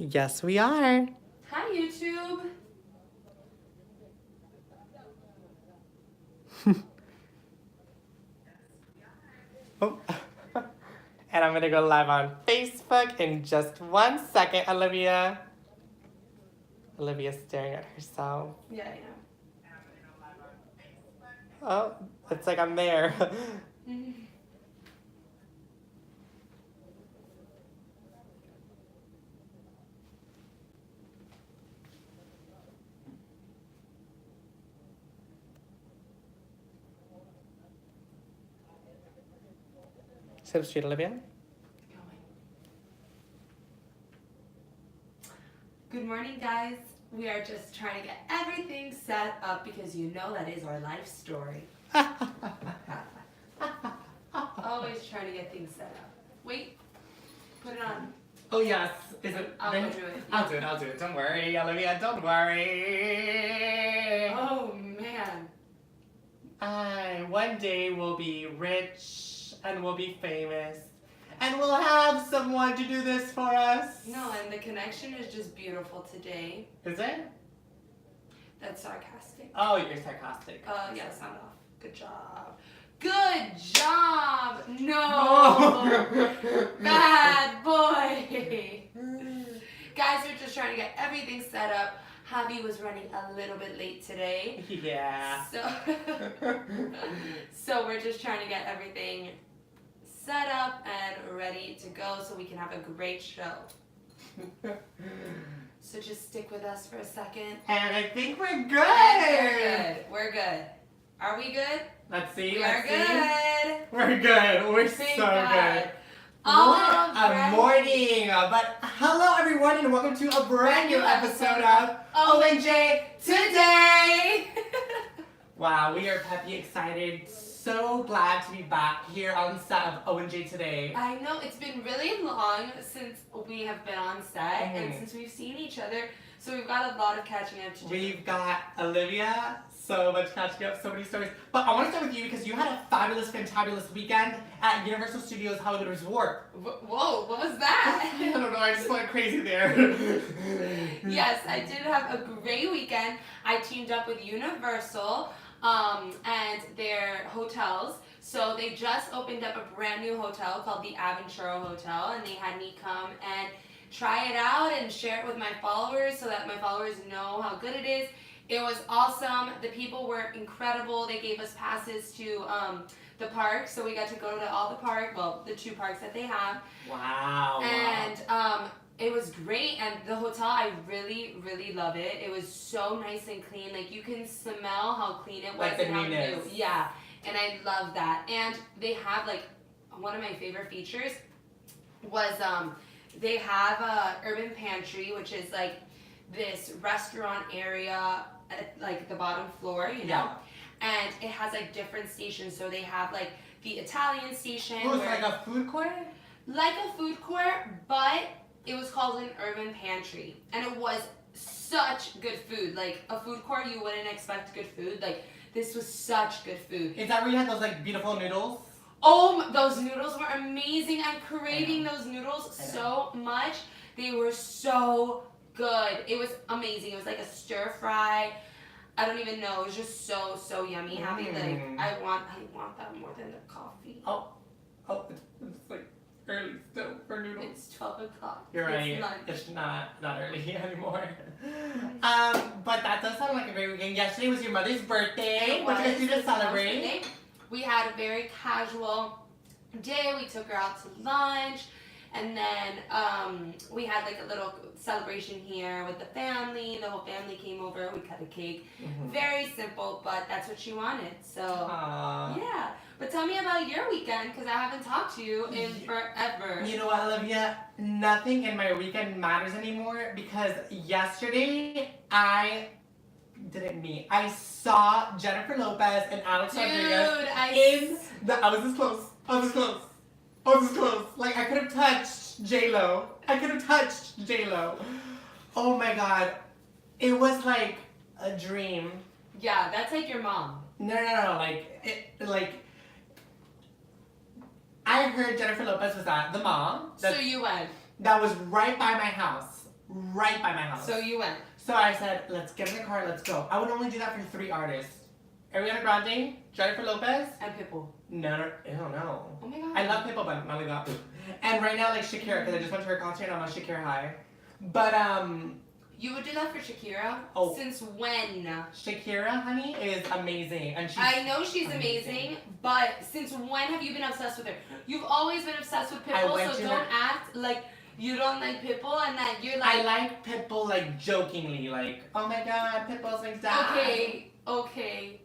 Yes, we are. Hi, YouTube. Oh. And I'm going to go live on Facebook in just 1 second, Olivia. Olivia's staring at herself. Yeah, I Oh, it's like I'm there. know. Sip Street, Olivia. Good morning, guys. We are just trying to get everything set up because you know that is our life story. Always trying to get things set up. Wait, put it on. Oh, yes. Is it? I'll go do it. I'll do it. Don't worry, Olivia. Don't worry. Oh, man. One day we'll be rich and we'll be famous. And we'll have someone to do this for us. No, and the connection is just beautiful today. Is it? That's sarcastic. Oh, you're sarcastic. Yeah, sound off. Good job. Good job! No! Bad boy! Guys, we're just trying to get everything set up. Javi was running a little bit late today. Yeah. So we're just trying to get everything set up and ready to go so we can have a great show. So just stick with us for a second. And I think we're good. We're good. Are we good? Let's see. We are good. We're good. We're Thank so God. good. All What a morning. But hello, everyone, and welcome to a brand new episode of ONJ Today. Wow, we are peppy, excited, so glad to be back here on set of ONJ Today. I know, it's been really long since we have been on set and since we've seen each other, so we've got a lot of catching up to do. We've got Olivia, so much catching up, so many stories. But I want to start with you because you had a fabulous, fantabulous weekend at Universal Studios Hollywood Resort. Whoa, what was that? I don't know, I just went crazy there. Yes, I did have a great weekend. I teamed up with Universal and their hotels. So they just opened up a brand new hotel called the Aventura Hotel, and they had me come and try it out and share it with my followers so that my followers know how good it is. It was awesome. The people were incredible. They gave us passes to the park, so we got to go to all the park, well, the 2 parks that they have. Wow. And it was great, and the hotel, I really, really love it. It was so nice and clean. Like, you can smell how clean it was Like the and how newness. new. Yeah, and I love that. And they have, like, one of my favorite features was they have a urban pantry, which is like this restaurant area at like the bottom floor, you know. Yeah. And it has like different stations. So they have like the Italian station. Oh, it's like a food court? Like a food court, but it was called an urban pantry. And it was such good food. Like a food court, you wouldn't expect good food. Like this was such good food. Is that where you had those like beautiful noodles? Oh, those noodles were amazing. I'm craving those noodles so much. They were so good. It was amazing. It was like a stir fry. I don't even know. It was just so yummy. Happy like I want that more than the coffee. Oh, it's like early still for noodles. It's 12 o'clock. You're right. It's lunch. It's not early anymore. But that does sound like a great weekend. Yesterday was your mother's birthday. What did you guys do to celebrate? We had a very casual day. We took her out to lunch, and then we had like a little celebration here with the family. The whole family came over. We cut a cake. Very simple, but that's what she wanted. So yeah. But tell me about your weekend, because I haven't talked to you in forever. You know what, Olivia? Nothing in my weekend matters anymore because yesterday I saw Jennifer Lopez and Alex Rodriguez I was this close. Like I could have touched J-Lo. Oh my God. It was like a dream. Yeah, that's like your mom. No. I heard Jennifer Lopez was at the mall. So you went. That was right by my house. right by my house. So you went. So I said, let's get in the car, let's go. I would only do that for 3 artists. Ariana Grande, Jennifer Lopez. And Pitbull. No, ew, no. Oh my god. I love Pitbull, but not like that. And right now, like Shakira, because I just went to her concert and I'm on Shakira high. But, You would do that for Shakira? Oh. Since when? Shakira, honey, is amazing. And she's I know she's amazing, but since when have you been obsessed with her? You've always been obsessed with I Pitbull, went so to don't her- act like you don't like Pitbull and that you're like... I like Pitbull, like, jokingly, like, oh my god, Pitbull's my dad. Okay.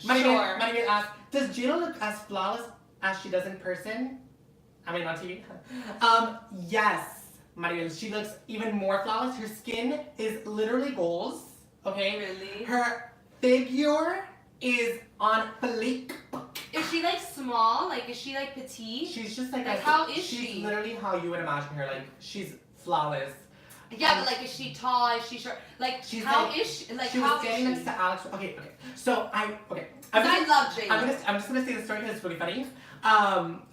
Money Sure. Get asked, does Gina look as flawless as she does in person? I mean, on TV. Yes. Maria, she looks even more flawless. Her skin is literally goals. Okay? Really? Her figure is on fleek. Is she like small? Like, is she like petite? She's just like, Like, how is she's she? literally how you would imagine her. Like, she's flawless. Yeah, but like, is she tall? Is she short? Like, She's how like- is she? Like, She how was is standing she? next to Alex. Okay. So I love J-Lo. I'm just gonna say the story because it's really funny.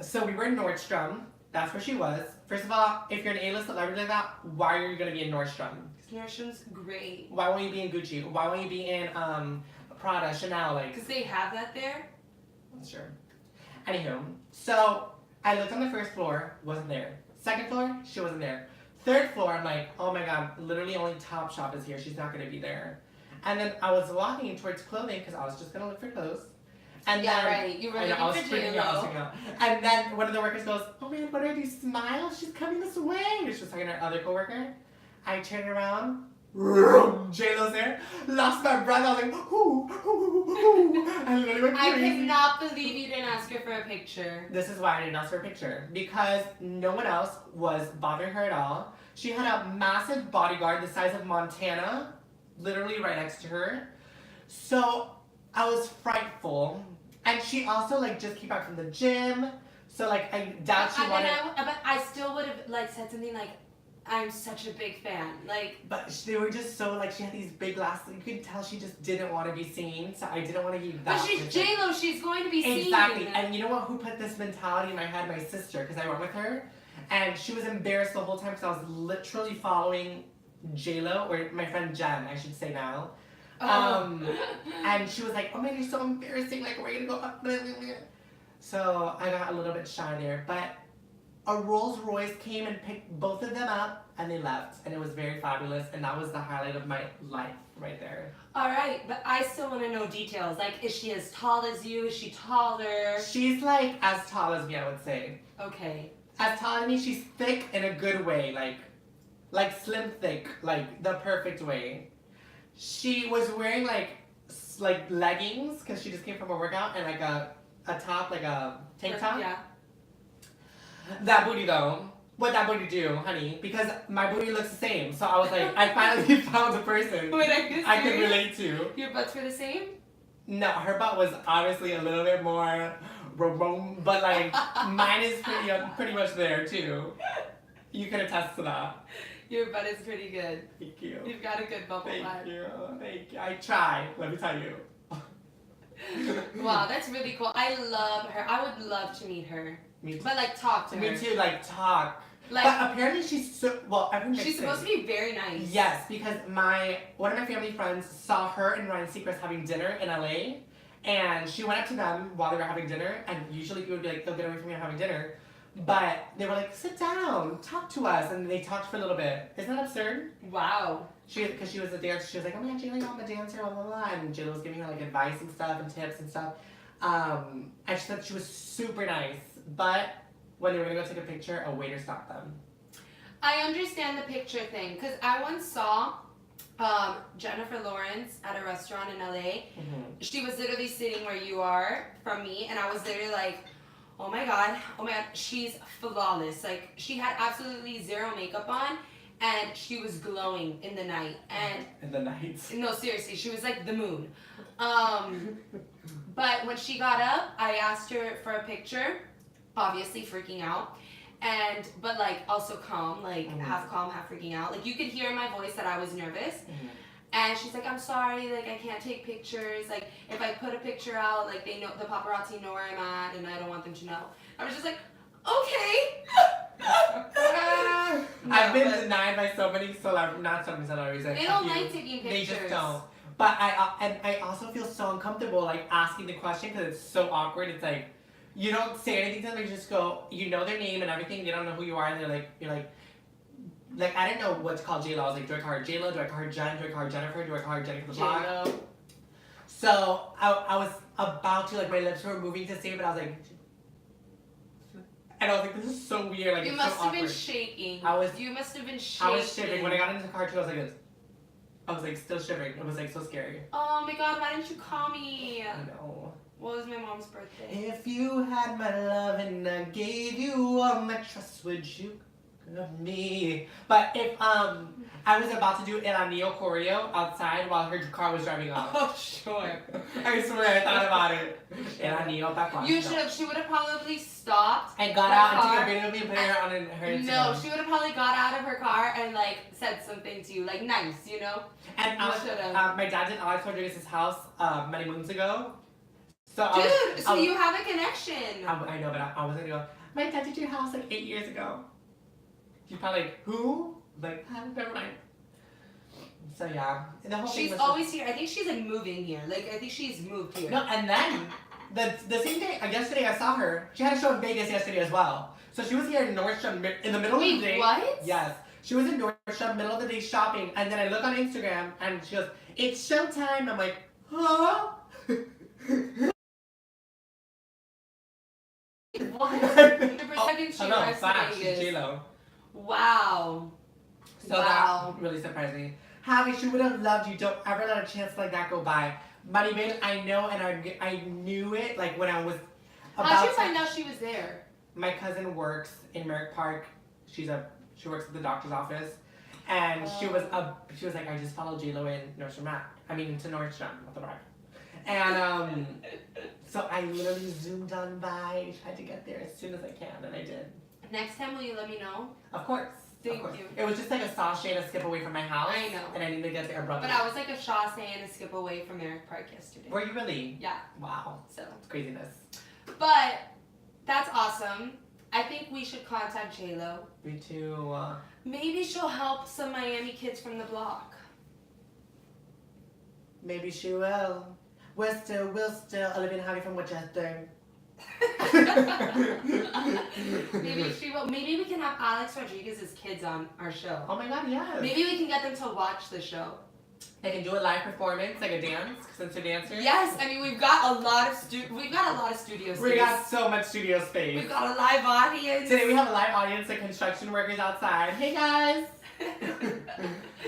So we were in Nordstrom. That's where she was. First of all, if you're an A-list celebrity like that, why are you gonna be in Nordstrom? Nordstrom's great. Why won't you be in Gucci? Why won't you be in Prada, Chanel? Like, Because they have that there. sure. Anywho, so I looked on the first floor, wasn't there. Second floor, she wasn't there. Third floor, I'm like, oh my god, literally only Topshop is here. She's not gonna be there. And then I was walking towards clothing because I was just gonna look for clothes. And Yeah, then, right. You were I know, I was looking for freaking out, I was J-Lo. freaking out. And then one of the workers goes, oh man, what do I do? Smile? She's coming this way. She was talking to her other coworker. I turned around. J-Lo's there. Lost my breath. I was like, ooh. I literally went I crazy. cannot believe you didn't ask her for a picture. This is why I didn't ask for a picture. Because no one else was bothering her at all. She had a massive bodyguard the size of Montana, literally right next to her. So I was frightful. And she also like just came back from the gym. So like I doubt she wanted. But I still would have like said something like, "I'm such a big fan." Like. But they were just so like she had these big glasses. You could tell she just didn't want to be seen. So I didn't want to give that. But she's J-Lo. She's going to be seen. Exactly. And you know what? Who put this mentality in my head? My sister, because I went with her, and she was embarrassed the whole time because I was literally following J-Lo, or my friend Jen, I should say now. And she was like, oh man, you're so embarrassing, like, we're gonna go up. So I got a little bit shy there, but a Rolls Royce came and picked both of them up and they left, and it was very fabulous, and that was the highlight of my life right there. All right, but I still want to know details. Like, is she as tall as you? Is she taller? She's like as tall as me, I would say. Okay. As tall as me, she's thick in a good way, like slim thick, like the perfect way. She was wearing like leggings because she just came from a workout, and like a top, like a tank top. Yeah. That booty though, what that booty do, honey? Because my booty looks the same, so I was like, I finally found a person Wait, are you I could serious? relate to. Your butts were the same? No, her butt was obviously a little bit more, but like mine is pretty much there too. You can attest to that. Your butt is pretty good. Thank you. You've got a good bubble Thank butt. you. I try. Let me tell you. Wow, that's really cool. I love her. I would love to meet her. Me too. But like talk to her. Me too. Like talk. Like But apparently she's so well. Everyone she's supposed to be very nice. Yes, because one of my family friends saw her and Ryan Seacrest having dinner in LA, and she went up to them while they were having dinner. And usually people would be like, "They'll get away from me, I'm having dinner," but they were like, "Sit down, talk to us," and they talked for a little bit. Isn't that absurd? Wow. Because she was a dancer, she was like, "Oh my god, Jayla, I'm a dancer," blah blah blah, and Jayla was giving her like advice and stuff and tips and stuff. And she said she was super nice, but when they were gonna go take a picture, a waiter stopped them. I understand the picture thing because I once saw Jennifer Lawrence at a restaurant in LA. She was literally sitting where you are from me, and I was literally like, oh my god, she's flawless. Like, she had absolutely zero makeup on, and she was glowing in the night. And In the night. no, seriously, she was like the moon. But when she got up, I asked her for a picture, obviously freaking out. But like also calm, like half calm, half freaking out. Like, you could hear in my voice that I was nervous. And she's like, I'm sorry, like, I can't take pictures. Like, if I put a picture out, like, they know, the paparazzi know where I'm at, and I don't want them to know. I was just like, Okay. I've been denied by so many not so many celebrities. Like They don't like taking pictures. They just don't. But I also feel so uncomfortable like asking the question because it's so awkward. It's like you don't say anything to them. You just go. You know their name and everything. They don't know who you are. And you're like I didn't know what to call J-Lo. I was like, do I call her J-Lo? Do I call her Jen? Do I call her Jennifer? Do I call her Jennifer the Block? J-Lo. So I was about to like my lips were moving to say it, but I was like. And I was like, this is so weird. Like, you it's must so have been awkward. shaking. You must have been shaking. I was shivering. When I got into the car too, I was like this. I was like still shivering. It was like so scary. Oh my god, why didn't you call me? I know. What was my mom's birthday? If you had my love and I gave you all my trust, would you love me? But if I was about to do El Anillo choreo outside while her car was driving off. Oh sure. I swear I thought about it. El Anillo back on. You should have. She would have probably stopped. And got out and took a video of me and put her on her Instagram. No, she would have probably got out of her car and like said something to you, like nice, you know. And I was, my dad did Alex Rodriguez's house many moons ago. So you have a connection. I know, but I was gonna go. My dad did your house like 8 years ago. You're probably like, who? Like, never mind. So yeah, and the whole she's thing was always here. I think she's like moving here. Like I think she's moved here. No, and then the same day, yesterday I saw her. She had a show in Vegas yesterday as well. So she was here in Nordstrom in the middle of the day. What? Yes, she was in Nordstrom middle of the day shopping, and then I look on Instagram and she goes, "It's showtime." I'm like, huh? What? Hello, Flash, J-Lo. Wow. So that really surprised me. Javi, she would have loved you. Don't ever let a chance like that go by. Maribel, I know, and I knew it like when I was about How'd you find out she was there? My cousin works in Merrick Park. She works at the doctor's office, and she was like, I just followed J-Lo in Nordstrom into Nordstrom, not the right. And so I literally zoomed on by, tried to get there as soon as I can, and I did. Next time, will you let me know? Of course. Thank you. It was just like a sashay and a skip away from my house. I know. And I needed to get there abruptly. But I was like a chasse and a skip away from Merrick Park yesterday. Were you really? Yeah. Wow. So. It's craziness. But that's awesome. I think we should contact J-Lo. Me too. Maybe she'll help some Miami kids from the block. Maybe she will. We'll still Olivia Javi from Winchester. Maybe she will. Maybe we can have Alex Rodriguez's kids on our show. Oh my god, yes. Maybe we can get them to watch the show. They can do a live performance, like a dance, since they're dancers. Yes, I mean we've got a lot of studio space. We got so much studio space. We've got a live audience. Today we have a live audience of construction workers outside. Hey guys.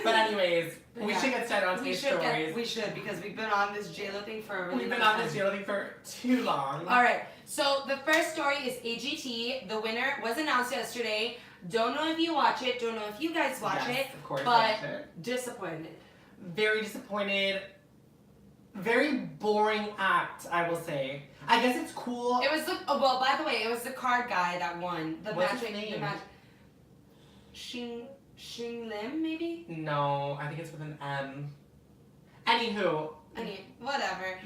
But anyways, we should get started on today's stories. We should, because we've been on this J-Lo thing for a really long time. We've been on this J-Lo thing for too long. Alright, so the first story is AGT. The winner was announced yesterday. Don't know if you watch it, don't know if you guys watch it, of course, but disappointed. Very disappointed. Very boring act, I will say. I guess it's cool. It was by the way, it was the card guy that won. What's his name? Xing Lim, maybe? No, I think it's with an M. Anywho. Whatever.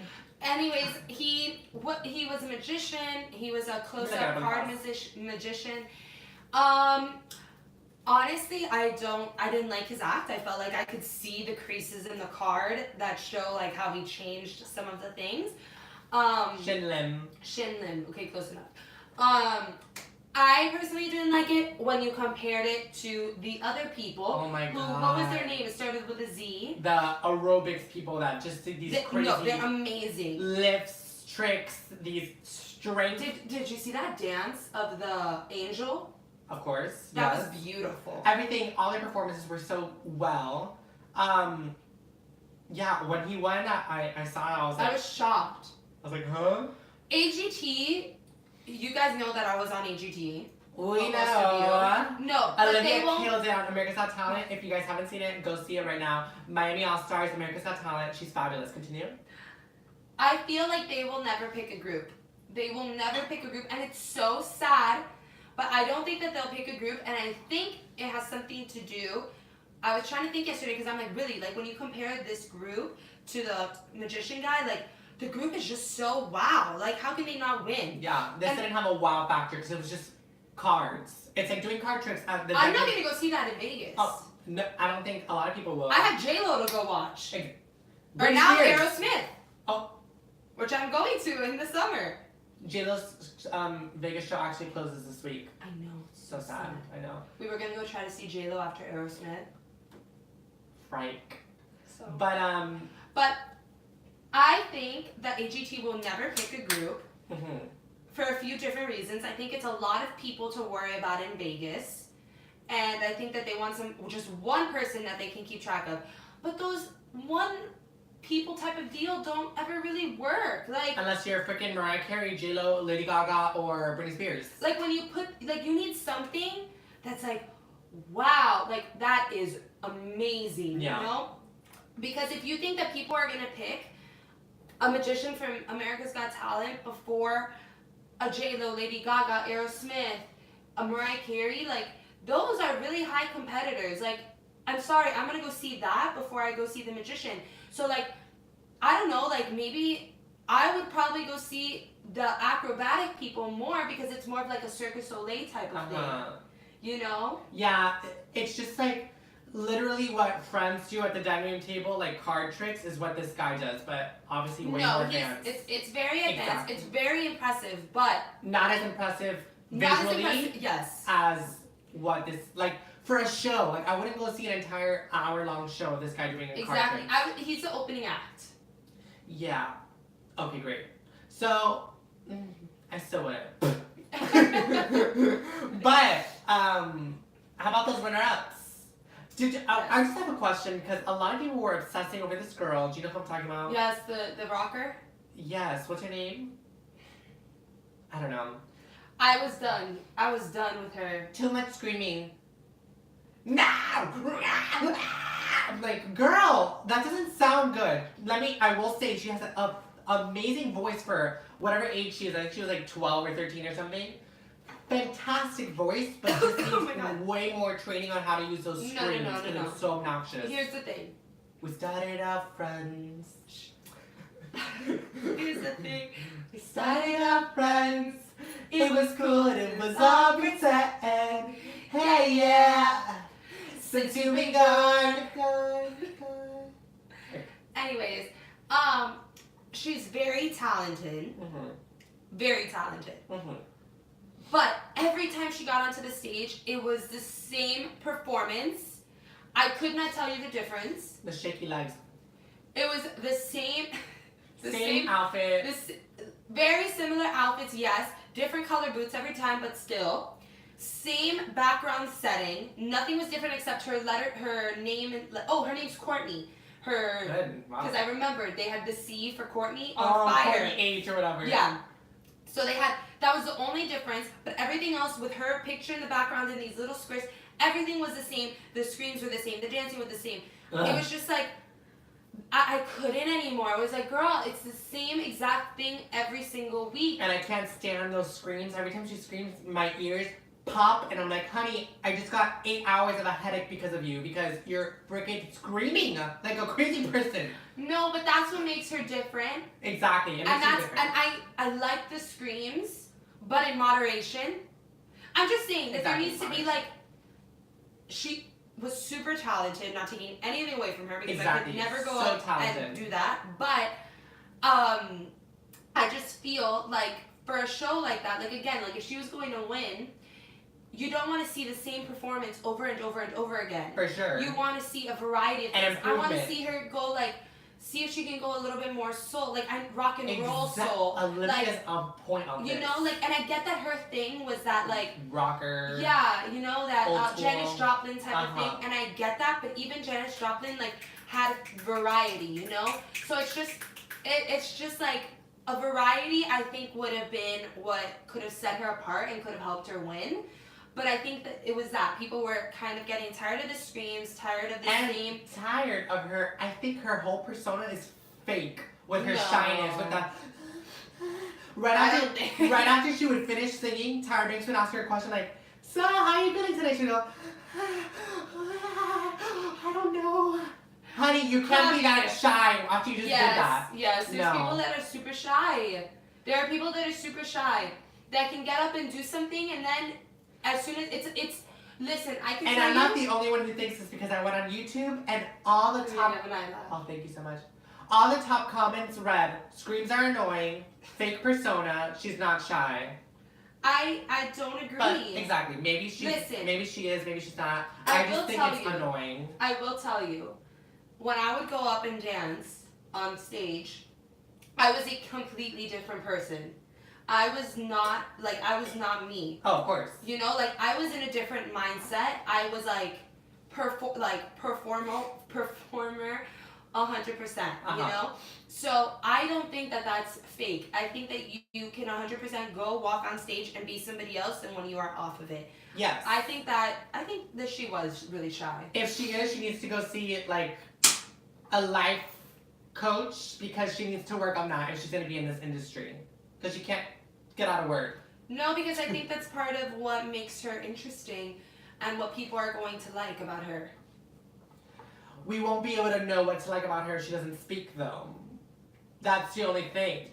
Anyways, he was a magician. He was a close-up card magician. Honestly, I didn't like his act. I felt like I could see the creases in the card that show like how he changed some of the things. Shin Lim. Okay, close enough. I personally didn't like it when you compared it to the other people. Oh my god. What was their name? It started with a Z. The aerobics people that just did these crazy... No, they're amazing. Lifts, tricks, these strength... Did you see that dance of the angel? Of course. That was beautiful. Everything, all their performances were so well. Yeah, when he won, I saw it, I was shocked. I was like, huh? AGT... You guys know that I was on AGT. We know. No, but Olivia killed it on America's Got Talent. If you guys haven't seen it, go see it right now. Miami All Stars, America's Got Talent. She's fabulous. Continue. I feel like they will never pick a group. They will never pick a group, and it's so sad. But I don't think that they'll pick a group, and I think it has something to do. I was trying to think yesterday because I'm like, really, like when you compare this group to the magician guy, like. The group is just so wow. Like, how can they not win? Yeah, this didn't have a wow factor because it was just cards. It's like doing card tricks at the I'm not gonna go see that in Vegas. Oh, no, I don't think a lot of people will. I have J-Lo to go watch. Like, Or Britney now Spears. Aerosmith. Oh. Which I'm going to in the summer. J-Lo's Vegas show actually closes this week. I know. So sad. I know. We were gonna go try to see J-Lo after Aerosmith. Frank. So. But I think that AGT will never pick a group mhm. for a few different reasons. I think it's a lot of people to worry about in Vegas. And I think that they want just one person that they can keep track of. But those one people type of deal don't ever really work. Like, unless you're freaking Mariah Carey, J-Lo, Lady Gaga, or Britney Spears. like when you put, like, you need something that's like, wow, like that is amazing, Yeah. you know? Because if you think that people are gonna pick a magician from America's Got Talent before a J-Lo, Lady Gaga, Aerosmith, a Mariah Carey, like, those are really high competitors. Like, I'm sorry, I'm gonna go see that before I go see the magician. So, like, I don't know, like, maybe I would probably go see the acrobatic people more because it's more of like a Cirque du Soleil type of thing. You know? Yeah, it's just like literally what friends do at the dining room table, like card tricks, is what this guy does, but obviously way more advanced. It's very advanced. Exactly. It's very impressive, but Not as impressive not as visually impressive. Yes. as what this, like, for a show. Like, I wouldn't go see an entire hour-long show of this guy doing a card Exactly. trick. He's the opening act. Yeah. Okay, great. So, I still wouldn't. But, how about those runner-ups? I just have a question, because a lot of people were obsessing over this girl. Do you know who I'm talking about? Yes, the rocker. Yes. What's her name? I don't know. I was done. I was done with her. Too much screaming. No! I'm like, girl, that doesn't sound good. I will say she has an amazing voice for whatever age she is. I think she was like 12 or 13 or something. Fantastic voice, but just Oh my needs God. way more training on how to use those No, screams no, because no. it's so obnoxious. Here's the thing. We started out friends. Here's the thing. We started out friends. It was cool and it was all pretend. Hey, yeah. Since you've been gone. Anyways, she's very talented. Very talented. But every time she got onto the stage, it was the same performance. I could not tell you the difference. The shaky legs. It was the same. Same outfit. Very similar outfits, yes. Different color boots every time, but still. Same background setting. Nothing was different except her name. Her name's Courtney. Good. Wow. Because I remembered they had the C for Courtney Oh, on fire. Courtney H or whatever. Yeah. So that was the only difference, but everything else with her picture in the background and these little squares, everything was the same. The screams were the same. The dancing was the same. Ugh. It was just like, I couldn't anymore. I was like, girl, it's the same exact thing every single week. And I can't stand those screams. Every time she screams, my ears pop, and I'm like, honey, I just got 8 hours of a headache because of you, because you're freaking screaming like a crazy person. No, but that's what makes her different. Exactly. It makes And her that's different. I like the screams, but in moderation. I'm just saying that Exactly, there needs to be like, she was super talented, not taking anything away from her because Exactly. I could never go So up talented. and do that. But I just feel like for a show like that, like again, like if she was going to win, you don't want to see the same performance over and over and over again. For sure. You want to see a variety of An things. I want to improvement. see her go like, see if she can go a little bit more soul, like I'm rock and roll Exact- soul. Olivia's like, on point on this. you know, like, and I get that her thing was that like, rocker. yeah, you know, that Old school. Janis Joplin type of Uh-huh. thing, and I get that, but even Janis Joplin like had variety, you know. So it's just like a variety. I think would have been what could have set her apart and could have helped her win. But I think that it was that people were kind of getting tired of the screams, tired of the And same. tired of her. I think her whole persona is fake with her No. shyness, with that. I don't think- Right after she would finish singing, Tyra Banks would ask her a question like, "So, how are you feeling today?" She'd go, "I don't know." Honey, you can't be that shy after you just did that. Yes, there's No. people that are super shy. There are people that are super shy that can get up and do something and then As soon as it's listen, I can And tell I'm not you. the only one who thinks this because I went on YouTube and all the top. Yeah, but I laugh. Oh, thank you so much. All the top comments read: screams are annoying, fake persona, she's not shy. I don't agree. But exactly, maybe she is, maybe she's not. I just think it's annoying. I will tell you, when I would go up and dance on stage, I was a completely different person. I was not me. Oh, of course. You know, like I was in a different mindset. I was like performer 100%, you know? So I don't think that that's fake. I think that you can 100% go walk on stage and be somebody else than when you are off of it. Yes. I think that she was really shy. If she is, she needs to go see like a life coach because she needs to work on that if she's going to be in this industry. Because she can't get out of work. No, because I think that's part of what makes her interesting and what people are going to like about her. We won't be able to know what to like about her if she doesn't speak, though. That's the only thing.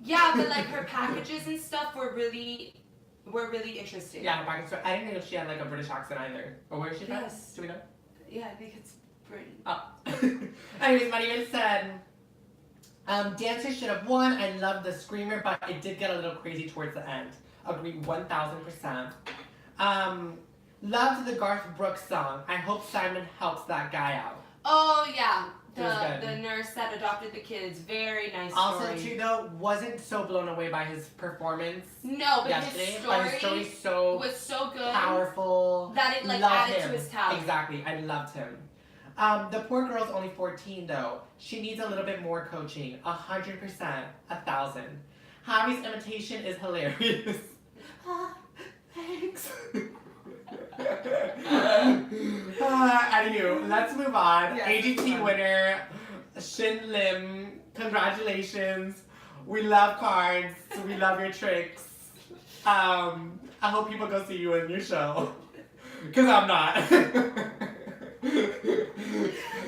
Yeah, but like her packages and stuff were really interesting. Yeah, her package. I didn't know she had like a British accent either. Or where is she from? Yes. Do we know? Yeah, I think it's pretty. Oh. Anyways, my name said, dancers should have won. I loved the screamer, but it did get a little crazy towards the end. Agree 1000%. Loved the Garth Brooks song. I hope Simon helps that guy out. Oh yeah, The the nurse that adopted the kids. Very nice also, story. too, though, wasn't so blown away by his performance. No, but yesterday. his But his story was so good powerful. that it like loved added him. to his talent. Exactly, I loved him. The poor girl's only 14 though. She needs a little bit more coaching. 100%, 1,000. Javi's imitation is hilarious. Thanks. Anywho, let's move on. Yes, AGT winner, Shin Lim. Congratulations. We love cards. We love your tricks. I hope people go see you in your show. Because I'm not.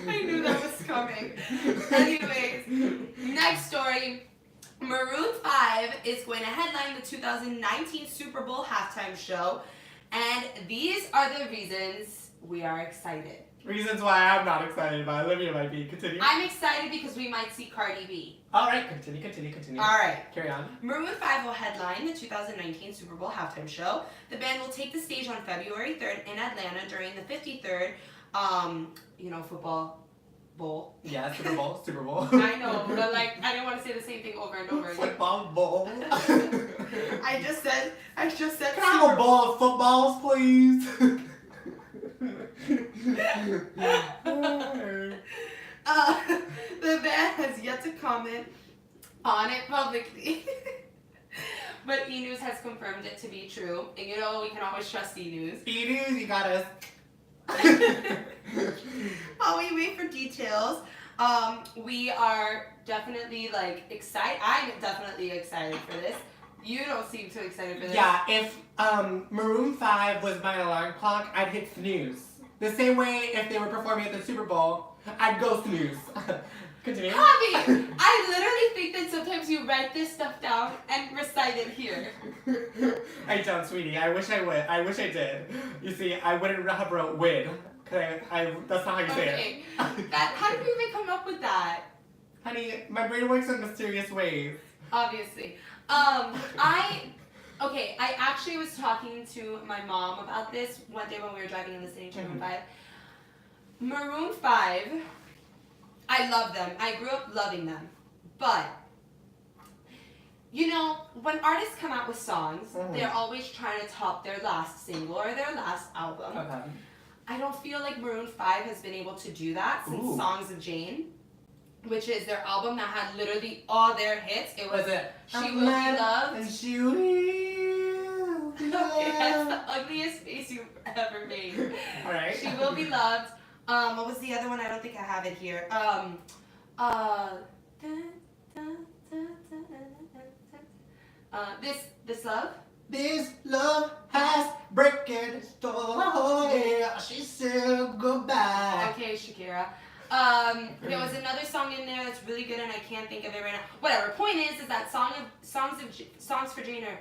I knew that was coming. Anyways, next story. Maroon 5 is going to headline the 2019 Super Bowl halftime show. And these are the reasons we are excited. Reasons why I'm not excited, but Olivia might be. Continue. I'm excited because we might see Cardi B. Alright, continue. Alright. Carry on. Maroon 5 will headline the 2019 Super Bowl halftime show. The band will take the stage on February 3rd in Atlanta during the 53rd, football bowl. Yeah, Super Bowl. I know, but like, I didn't want to say the same thing over and over again. Football bowl. I just said Can I have a bowl of footballs, please? The band has yet to comment on it publicly. But E! News has confirmed it to be true. And we can always trust E! News. E! News, you got us. While we wait for details, we are definitely excited. I'm definitely excited for this. You don't seem too excited for this. Yeah, if Maroon 5 was my alarm clock, I'd hit snooze. The same way if they were performing at the Super Bowl, I'd go snooze. Continue. Javi, I literally think that sometimes you write this stuff down and recite it here. I don't, sweetie. I wish I would. I wish I did. You see, I wouldn't have wrote "wid." That's not how you say it. How did you even come up with that? Honey, my brain works in mysterious ways. Obviously. I actually was talking to my mom about this one day when we were driving in the city, Maroon 5. Maroon 5, I love them. I grew up loving them. But, when artists come out with songs, they're always trying to top their last single or their last album. Okay. I don't feel like Maroon 5 has been able to do that since Songs of Jane, which is their album that had literally all their hits. It was She Will Be Loved. And She Will Be Loved. Okay, that's the ugliest face you've ever made. Alright. She Will Be Loved. What was the other one? I don't think I have it here. This Love? This love has breaking story. She said goodbye. Okay, Shakira. There was another song in there that's really good, and I can't think of it right now. Whatever. Point is that Songs for Jane are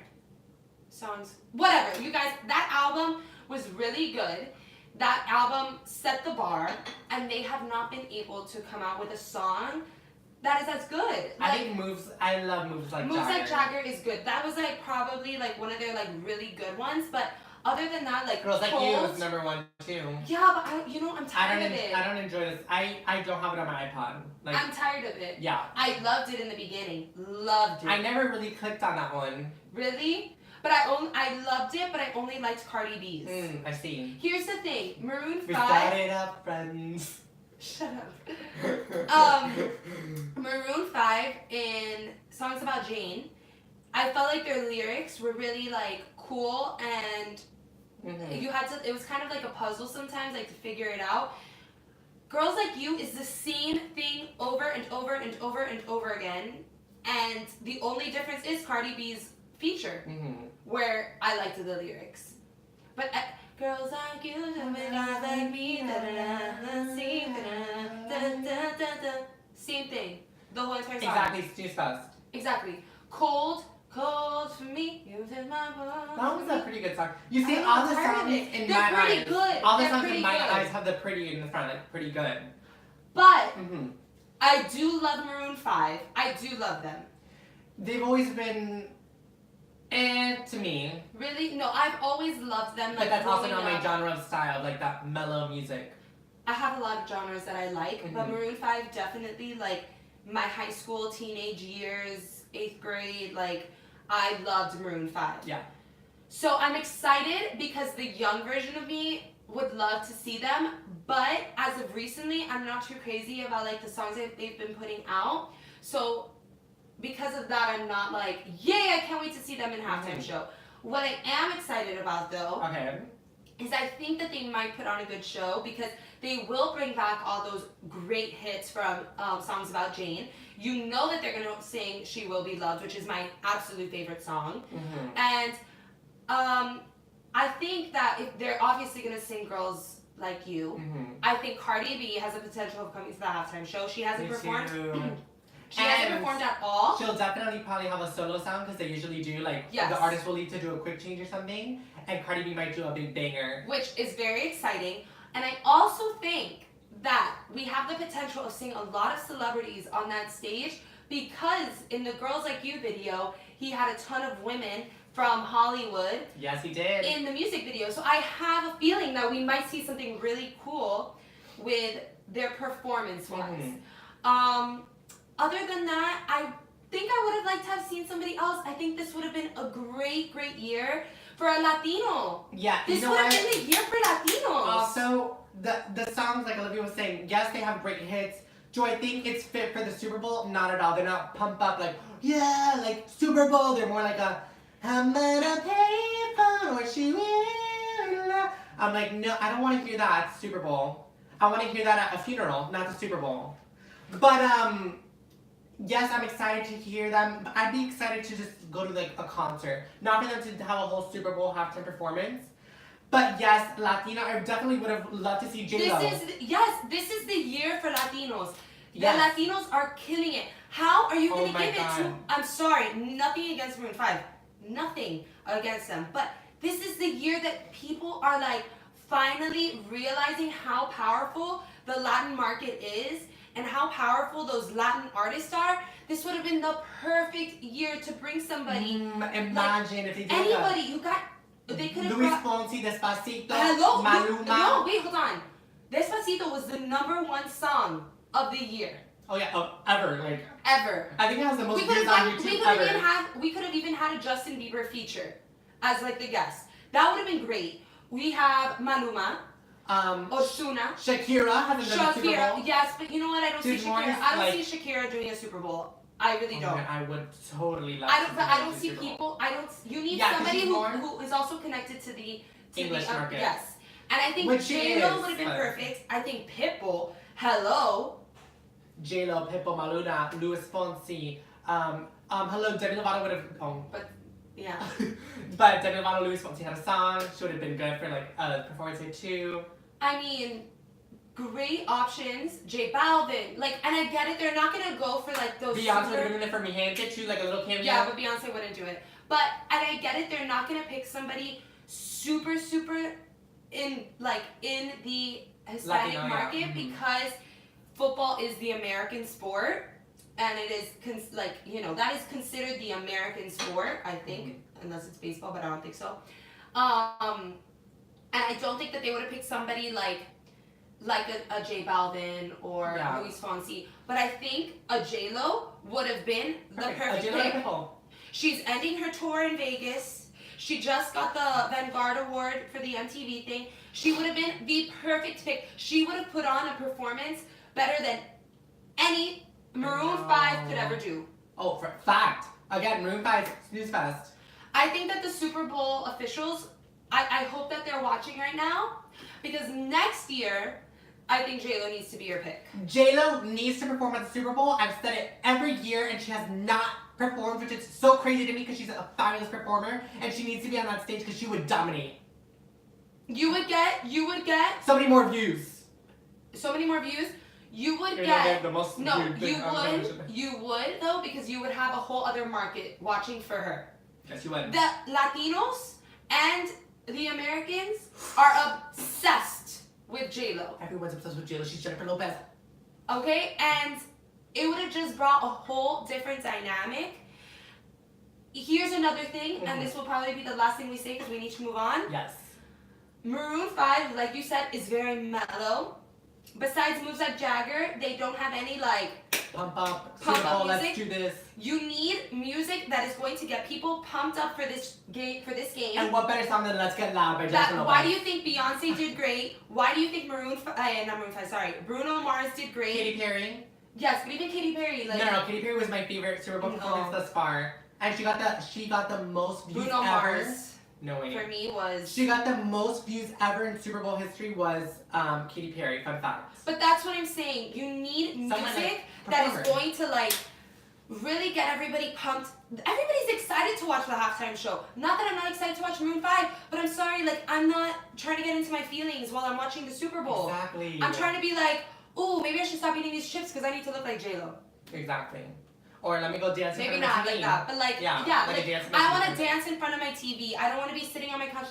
songs, whatever. You guys, that album was really good. That album set the bar, and they have not been able to come out with a song that is as good. I think I love Moves Like Jagger. Moves Like Jagger is good. That was like probably like one of their like really good ones, but other than that, like Girls Like Cold, You is number 1 too. Yeah, but I'm tired of it. I don't enjoy this. I don't have it on my iPod. Like, I'm tired of it. Yeah. I loved it in the beginning. Loved it. I never really clicked on that one. Really? But I loved it, but I only liked Cardi B's. I see. Here's the thing, Maroon 5. We started up friends. Shut up. Maroon 5 in Songs About Jane, I felt like their lyrics were really like cool, and you had to. It was kind of like a puzzle sometimes, like to figure it out. Girls Like You is the same thing over and over and over and over again, and the only difference is Cardi B's feature, where I liked the lyrics. But girls like you, guys like me, same thing. The whole entire song. Exactly, Snooze Fest. Exactly. Cold for me. You did my world. That was a pretty good song. You see, all the songs in They're my pretty eyes, good. all the They're songs pretty in my good. eyes have the pretty in the front, like pretty good. But I do love Maroon 5. I do love them. They've always been, to me. Really? No, I've always loved them. But Like, that's also not growing my up. genre of style, like that mellow music. I have a lot of genres that I like, but Maroon 5 definitely, like, my high school, teenage years, 8th grade, like, I loved Maroon 5. Yeah. So I'm excited because the young version of me would love to see them, but as of recently, I'm not too crazy about, like, the songs that they've been putting out. So because of that, I'm not like, yay, I can't wait to see them in halftime show. What I am excited about, though, is I think that they might put on a good show because they will bring back all those great hits from Songs About Jane. You know that they're going to sing She Will Be Loved, which is my absolute favorite song. And I think that if they're obviously going to sing Girls Like You, I think Cardi B has a potential of coming to the halftime show. She hasn't performed. She hasn't performed at all. She'll definitely probably have a solo sound because they usually do, like, the artist will need to do a quick change or something, and Cardi B might do a big banger. Which is very exciting. And I also think that we have the potential of seeing a lot of celebrities on that stage because in the Girls Like You video, he had a ton of women from Hollywood. Yes, he did. In the music video. So I have a feeling that we might see something really cool with their performance-wise. Other than that, I think I would have liked to have seen somebody else. I think this would have been a great, great year for a Latino. Yeah, this would have been the year for Latinos. Also, the songs, like Olivia was saying, yes, they have great hits. Do I think it's fit for the Super Bowl? Not at all. They're not pumped up like, yeah, like Super Bowl. They're more like a, I'm gonna pay for what she will. I'm like, no, I don't want to hear that at Super Bowl. I want to hear that at a funeral, not the Super Bowl. But, yes, I'm excited to hear them. I'd be excited to just go to like a concert. Not for them to have a whole Super Bowl halftime performance. But yes, Latino, I definitely would have loved to see J-Lo. This is the year for Latinos. The Latinos are killing it. How are you going to give it to... I'm sorry, nothing against Maroon 5. Nothing against them. But this is the year that people are like finally realizing how powerful the Latin market is and how powerful those Latin artists are. This would have been the perfect year to bring somebody. Imagine like, if they did anybody. You got... They could have Luis Fonsi, Despacito, Hello? Maluma. No, wait, hold on. Despacito was the #1 song of the year. Oh yeah, ever, like. Ever. I think it has the most views on YouTube ever. We could have even had a Justin Bieber feature as like the guest. That would have been great. We have Maluma. Ozuna. Shakira hasn't done a Super Bowl. Yes, but you know what? I don't see Shakira. I don't like, see Shakira doing a Super Bowl. I really don't. I would totally love. I don't see people. You need somebody who is also connected to the English market. Yes, and I think J-Lo would have been perfect. I think Pitbull. Hello. J-Lo, Pitbull, Maluma, Luis Fonsi. Hello, Demi Lovato would have. But yeah. But Demi Lovato, Luis Fonsi had a song. She would have been good for like a performance here too. I mean, great options. J Balvin, like, and I get it. They're not gonna go for like those. Beyonce would have been it for me. Hand it to like a little cameo. Yeah, but Beyonce wouldn't do it. But and I get it. They're not gonna pick somebody super in the Hispanic Latino, market because football is the American sport. And it is, that is considered the American sport, I think, unless it's baseball, but I don't think so. And I don't think that they would have picked somebody like a J Balvin or Luis Fonsi. But I think a J-Lo would have been the perfect pick. She's ending her tour in Vegas. She just got the Vanguard Award for the MTV thing. She would have been the perfect pick. She would have put on a performance better than any Maroon 5 could ever do. Oh, for fact. Again, Maroon 5, snooze fest. I think that the Super Bowl officials, I hope that they're watching right now, because next year, I think J-Lo needs to be your pick. J-Lo needs to perform at the Super Bowl. I've said it every year, and she has not performed, which is so crazy to me because she's a fabulous performer, and she needs to be on that stage because she would dominate. You would get so many more views. So many more views. You would get the most you would though, because you would have a whole other market watching for her. Yes, you would. The Latinos and the Americans are obsessed with J-Lo. Everyone's obsessed with J-Lo. She's Jennifer Lopez. Okay, and it would have just brought a whole different dynamic. Here's another thing, and this will probably be the last thing we say because we need to move on. Yes. Maroon 5, like you said, is very mellow. Besides moves like Jagger, they don't have any pump up music. Let's do this. You need music that is going to get people pumped up for this game. And what better song than Let's Get Loud by Jennifer Lopez? Why do you think Beyonce did great? Why do you think Bruno Mars did great? Katy Perry. Yes, but even Katy Perry, No, Katy Perry was my favorite Super Bowl performance thus far, and she got the most views Bruno ever. Mars. No way. For me was. She got the most views ever in Super Bowl history was Katy Perry. Fun fact. But that's what I'm saying. You need music that is going to really get everybody pumped. Everybody's excited to watch the halftime show. Not that I'm not excited to watch Maroon 5, but I'm sorry, I'm not trying to get into my feelings while I'm watching the Super Bowl. Exactly. I'm trying to be ooh, maybe I should stop eating these chips because I need to look like J-Lo. Exactly. Or let me go dance in front of my TV. Maybe not like that, but I want to dance in front of my TV. I don't want to be sitting on my couch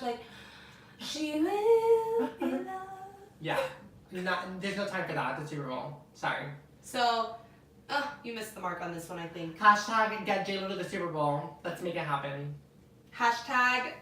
she will be loved. Yeah. There's no time for that at the Super Bowl. Sorry. So, you missed the mark on this one, I think. Hashtag get J-Lo to the Super Bowl. Let's make it happen. Hashtag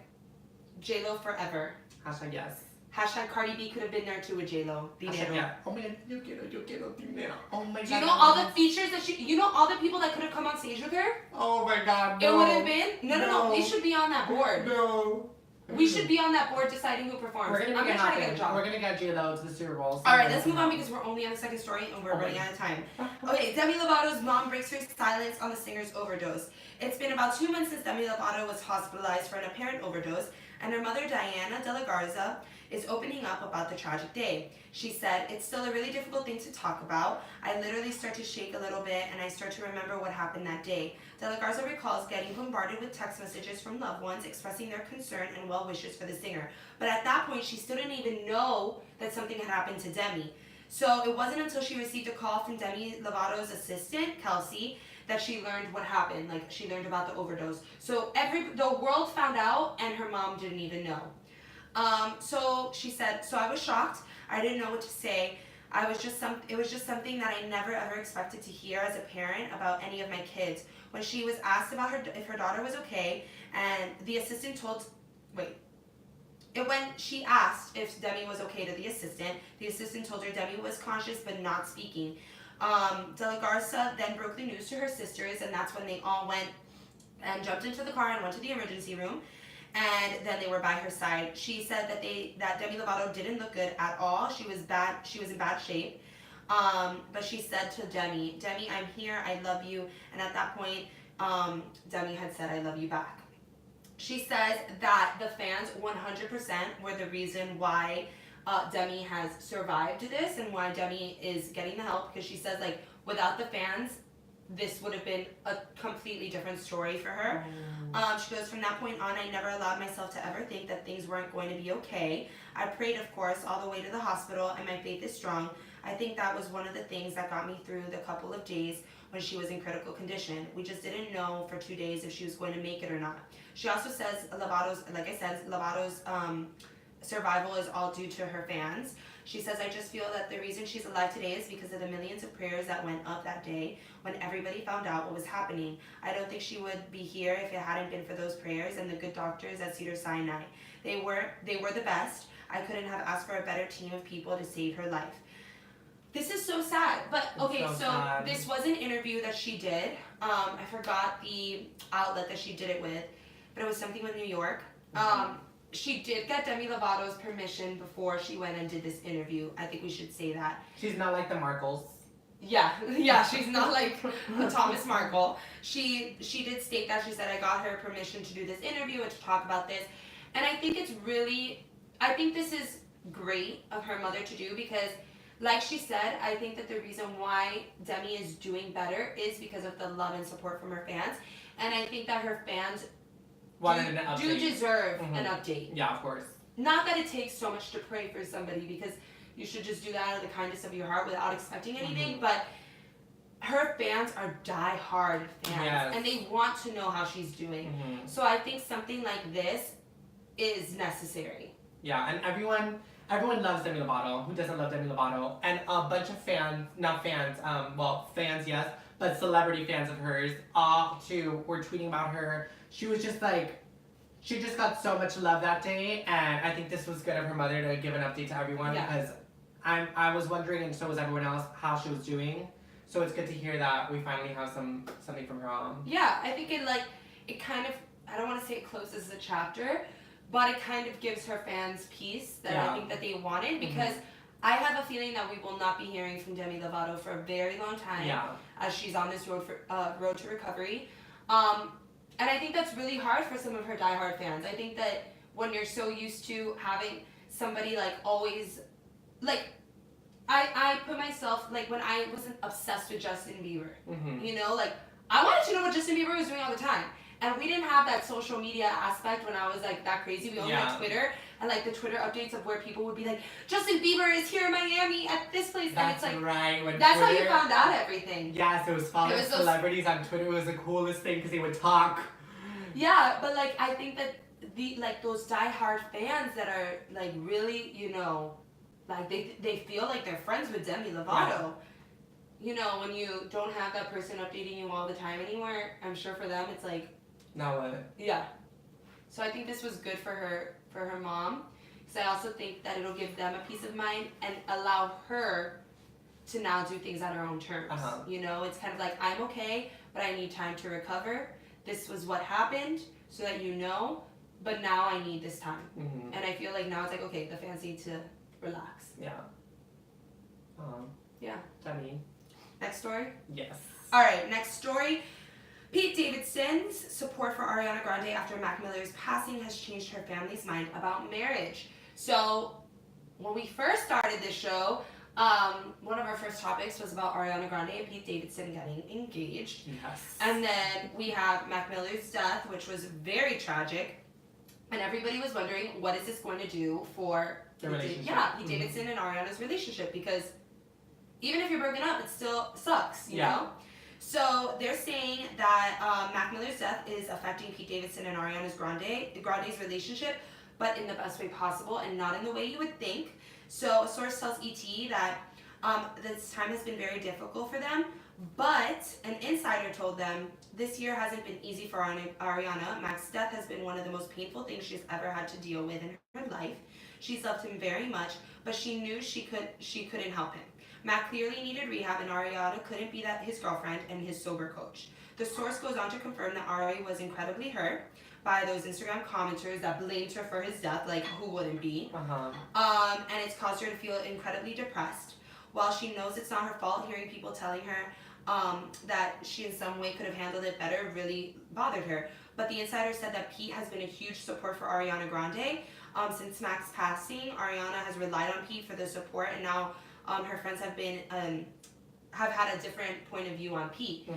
J-Lo forever. Hashtag yes. Hashtag Cardi B could have been there too with J-Lo. Yeah. Oh my god, yo quiero dinero. Oh my god. Do you know all the features that you know all the people that could have come on stage with her? Oh my god, no. It would have been? No. We should be on that board. No. We should be on that board deciding who performs. We're gonna try to get a job. We're gonna get J-Lo to the Super Bowl. Alright, let's move on because we're only on the second story and we're running out of time. Okay, Demi Lovato's mom breaks her silence on the singer's overdose. It's been about 2 months since Demi Lovato was hospitalized for an apparent overdose, and her mother, Diana De La Garza, is opening up about the tragic day. She said, "It's still a really difficult thing to talk about. I literally start to shake a little bit and I start to remember what happened that day." De La Garza recalls getting bombarded with text messages from loved ones expressing their concern and well wishes for the singer. But at that point, she still didn't even know that something had happened to Demi. So it wasn't until she received a call from Demi Lovato's assistant, Kelsey, that she learned what happened. She learned about the overdose. So the world found out and her mom didn't even know. So she said, "So I was shocked. I didn't know what to say. It was just something that I never ever expected to hear as a parent about any of my kids. When she was asked about if her daughter was okay, and the assistant when she asked if Demi was okay to the assistant told her Demi was conscious but not speaking. De La Garza then broke the news to her sisters, and that's when they all went and jumped into the car and went to the emergency room. And then they were by her side. She said that Demi Lovato didn't look good at all. She was in bad shape. But she said to Demi, "I'm here, I love you." And at that point, Demi had said, "I love you back." She says that the fans 100% were the reason why Demi has survived this and why Demi is getting the help, because she says without the fans, this would have been a completely different story for her. She goes, "From that point on, I never allowed myself to ever think that things weren't going to be okay. I prayed, of course, all the way to the hospital, and my faith is strong. I think that was one of the things that got me through the couple of days when she was in critical condition. We just didn't know for 2 days if she was going to make it or not. She also says Lovato's survival is all due to her fans. She says, I just feel that the reason she's alive today is because of the millions of prayers that went up that day when everybody found out what was happening. I don't think she would be here if it hadn't been for those prayers and the good doctors at Cedars-Sinai. They were the best. I couldn't have asked for a better team of people to save her life. This is so sad. But okay, so this was an interview that she did. I forgot the outlet that she did it with, but it was something with New York. She did get Demi Lovato's permission before she went and did this interview. I think we should say that. She's not like the Markles. Yeah, she's not like a Thomas Markle. She did state that. She said, I got her permission to do this interview and to talk about this. And I think this is great of her mother to do because, like she said, I think that the reason why Demi is doing better is because of the love and support from her fans. And I think that her fans do deserve an update. Yeah, of course. Not that it takes so much to pray for somebody because you should just do that out of the kindness of your heart without expecting anything, but her fans are die-hard fans and they want to know how she's doing. So I think something like this is necessary. Yeah, and everyone loves Demi Lovato. Who doesn't love Demi Lovato? And a bunch of fans, fans yes, but celebrity fans of hers, all too were tweeting about her. She was just like, she just got so much love that day, and I think this was good of her mother to give an update to everyone because I was wondering, and so was everyone else, how she was doing. So it's good to hear that we finally have something from her mom. Yeah, I think it kind of, I don't want to say it closes the chapter, but it kind of gives her fans peace that I think that they wanted because I have a feeling that we will not be hearing from Demi Lovato for a very long time as she's on this road to recovery. And I think that's really hard for some of her diehard fans. I think that when you're so used to having somebody like always, like, I put myself, like when I wasn't obsessed with Justin Bieber, you know, like I wanted to know what Justin Bieber was doing all the time. And we didn't have that social media aspect when I was like that crazy. We only had Twitter and like the Twitter updates of where people would be like, Justin Bieber is here in Miami at this place. That's and it's like, right. That's how you found out everything. Yes, it was following celebrities on Twitter. It was the coolest thing because they would talk. Yeah, but like I think that those diehard fans that are like really, you know, like they feel like they're friends with Demi Lovato. Yeah. You know, when you don't have that person updating you all the time anymore, I'm sure for them it's like, now what? Yeah. So I think this was good for her mom. Because I also think that it'll give them a peace of mind and allow her to now do things on her own terms. You know, it's kind of like, I'm okay, but I need time to recover. This was what happened, so that you know, but now I need this time. And I feel like now it's like, okay, the fans need to relax. Yeah. Yeah. Demi. Next story? Yes. All right, next story. Pete Davidson's support for Ariana Grande after Mac Miller's passing has changed her family's mind about marriage. So, when we first started this show, one of our first topics was about Ariana Grande and Pete Davidson getting engaged. Yes. And then we have Mac Miller's death, which was very tragic. And everybody was wondering, what is this going to do for Pete Davidson and Ariana's relationship? Because even if you're broken up, it still sucks, you know? So they're saying that Mac Miller's death is affecting Pete Davidson and Ariana Grande's relationship, but in the best way possible and not in the way you would think. So a source tells ET that this time has been very difficult for them, but an insider told them this year hasn't been easy for Ariana. Mac's death has been one of the most painful things she's ever had to deal with in her life. She's loved him very much, but she knew she couldn't help him. Mac clearly needed rehab, and Ariana couldn't be his girlfriend and his sober coach. The source goes on to confirm that Ari was incredibly hurt by those Instagram commenters that blamed her for his death, like who wouldn't be? And it's caused her to feel incredibly depressed. While she knows it's not her fault, hearing people telling her that she in some way could have handled it better really bothered her. But the insider said that Pete has been a huge support for Ariana Grande. Since Mac's passing, Ariana has relied on Pete for the support, and now her friends have had a different point of view on Pete.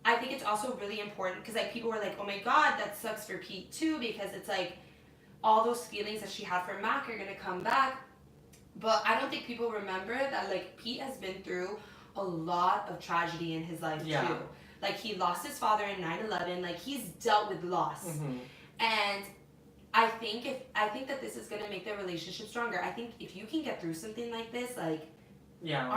I think it's also really important because like people were like, oh my god, that sucks for Pete too, because it's like all those feelings that she had for Mac are gonna come back. But I don't think people remember that, like, Pete has been through a lot of tragedy in his life, Yeah. too. Like, he lost his father in 9/11. Like, he's dealt with loss. Mm-hmm. And I think that this is gonna make their relationship stronger. I think if you can get through something like this, like, Yeah.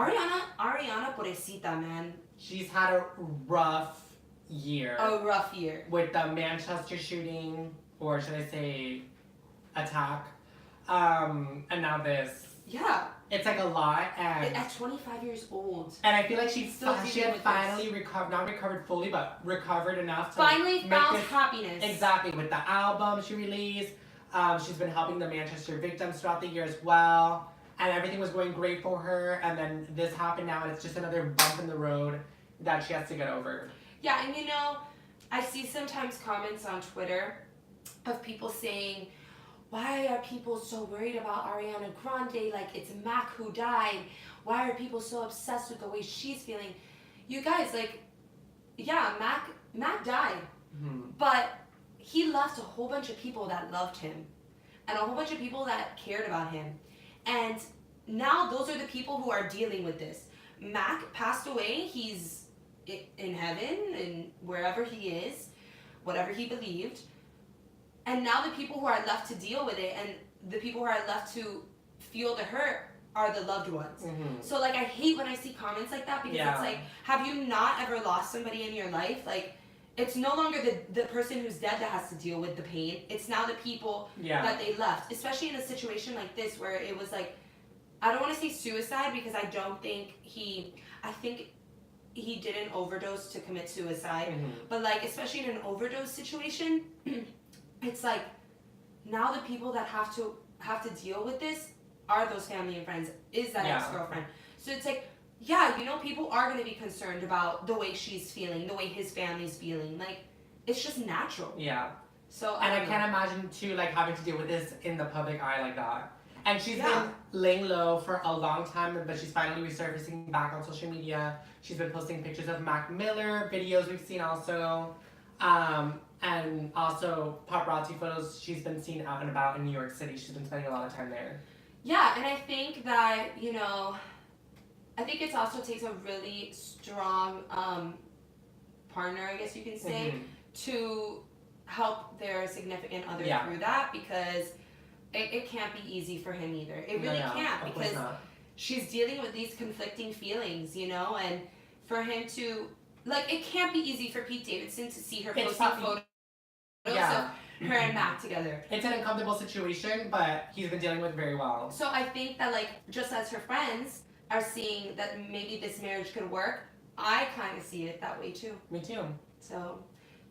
Ariana pobrecita, man. She's had a rough year. A rough year. With the Manchester shooting, or should I say, attack. And now this. Yeah. It's like a lot, and At 25 years old. and I feel like she Still had dealing with finally recovered, not recovered fully, but recovered enough to Finally make found this, happiness. exactly, with the album she released. She's been helping the Manchester victims throughout the year as well, and everything was going great for her. And then this happened now, and it's just another bump in the road that she has to get over. Yeah, and you know, I see sometimes comments on Twitter of people saying, why are people so worried about Ariana Grande? Like, it's Mac who died. Why are people so obsessed with the way she's feeling? You guys, like, yeah, Mac died. Mm-hmm. But he left a whole bunch of people that loved him. And a whole bunch of people that cared about him. And now those are the people who are dealing with this. Mac passed away. He's in heaven and wherever he is, whatever he believed. And now the people who are left to deal with it and the people who are left to feel the hurt are the loved ones. Mm-hmm. So, like, I hate when I see comments like that because it's like, have you not ever lost somebody in your life? Like, it's no longer the person who's dead that has to deal with the pain. It's now the people that they left. Especially in a situation like this where it was like, I don't want to say suicide because I think he didn't overdose to commit suicide. Mm-hmm. But, like, especially in an overdose situation, it's like now the people that have to deal with this are those family and friends, is that ex-girlfriend. So it's like, yeah, you know, people are going to be concerned about the way she's feeling, the way his family's feeling. Like, it's just natural. Yeah. So and I can't imagine too, like, having to deal with this in the public eye like that. And she's been laying low for a long time, but she's finally resurfacing back on social media. She's been posting pictures of Mac Miller, videos we've seen also. And also paparazzi photos. She's been seen out and about in New York City. She's been spending a lot of time there. Yeah, and I think that, you know, I think it also takes a really strong partner, I guess you can say, to help their significant other through that, because it can't be easy for him either. It really can't, because she's dealing with these conflicting feelings, you know, and for him to, like, it can't be easy for Pete Davidson to see her posting photos of her and Mac together. It's an uncomfortable situation, but he's been dealing with very well. So I think that, like, just as her friends are seeing that maybe this marriage could work, I kind of see it that way too. Me too. So,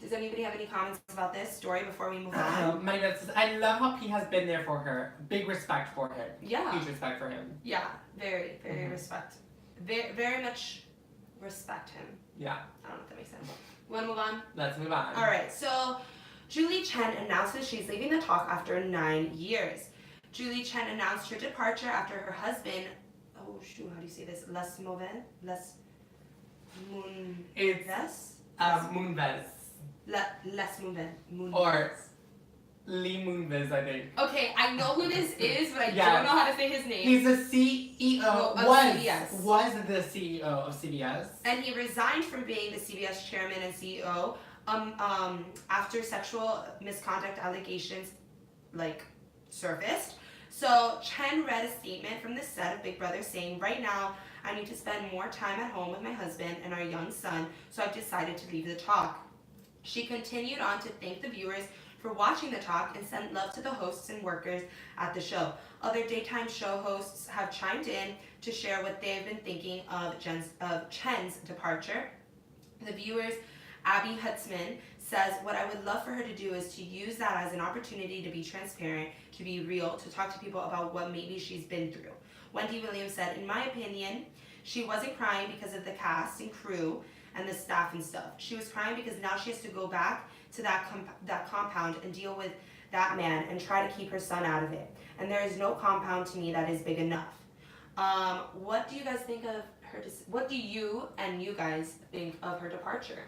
does anybody have any comments about this story before we move on? I love how Pete has been there for her. Big respect for him. Yeah. Huge respect for him. Yeah, very, very respect. Very, very much respect him. Yeah. I don't know if that makes sense. You want to move on? Let's move on. All right, so Julie Chen announces she's leaving the talk after 9 years. Julie Chen announced her departure after her husband, oh shoot, how do you say this? Les Moonves? Moonves. Les Moonves. Or Lee Moonves, I think. Okay, I know who this is, but I don't know how to say his name. He's the CEO of CBS. Was the CEO of CBS. And he resigned from being the CBS chairman and CEO after sexual misconduct allegations, like, surfaced. So Chen read a statement from the set of Big Brother saying, "Right now, I need to spend more time at home with my husband and our young son, so I've decided to leave the talk." She continued on to thank the viewers for watching the talk and sent love to the hosts and workers at the show. Other daytime show hosts have chimed in to share what they have been thinking of Chen's departure. The viewers, Abby Hutzman, says, "What I would love for her to do is to use that as an opportunity to be transparent, to be real, to talk to people about what maybe she's been through." Wendy Williams said, "In my opinion, she wasn't crying because of the cast and crew and the staff and stuff. She was crying because now she has to go back to that compound and deal with that man and try to keep her son out of it. And there is no compound to me that is big enough." What do you guys think of her? What do you guys think of her departure?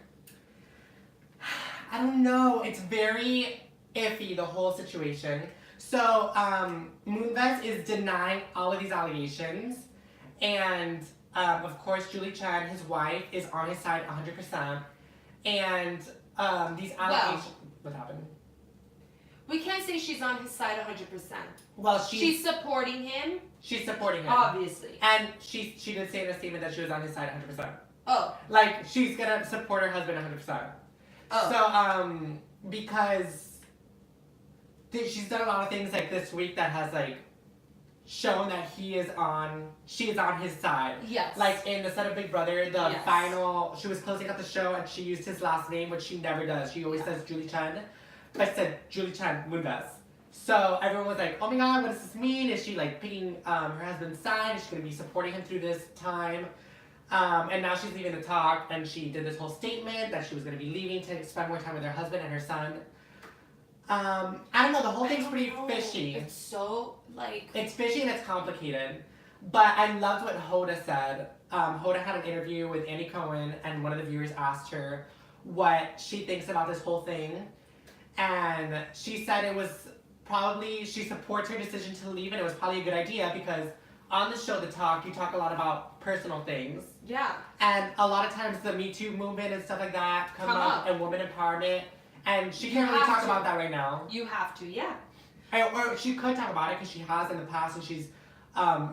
I don't know. It's very iffy, the whole situation. So, Moonves is denying all of these allegations. And, of course, Julie Chen, his wife, is on his side 100%. And, these allegations... What happened? We can't say she's on his side 100%. Well, she's supporting him. She's supporting him. Obviously. And she did say in a statement that she was on his side 100%. Oh. Like, she's gonna support her husband 100%. Oh. So, because she's done a lot of things, like, this week that has, like, shown that she is on his side. Yes. Like, in the set of Big Brother, the final, she was closing up the show and she used his last name, which she never does. She always says Julie Chen. But I said Julie Chen, Moonves. So everyone was like, oh my god, what does this mean? Is she, like, picking her husband's side? Is she going to be supporting him through this time? And now she's leaving the talk, and she did this whole statement that she was going to be leaving to spend more time with her husband and her son. I don't know, the whole thing's pretty fishy. It's so, like... It's fishy and it's complicated. But I loved what Hoda said. Hoda had an interview with Andy Cohen, and one of the viewers asked her what she thinks about this whole thing. And she said it was probably, she supports her decision to leave, and it was probably a good idea because on the show, The Talk, you talk a lot about personal things. Yeah. And a lot of times the Me Too movement and stuff like that come up, and women empowerment. And she can't really talk about that right now. You have to, yeah. Or she could talk about it because she has in the past, and she's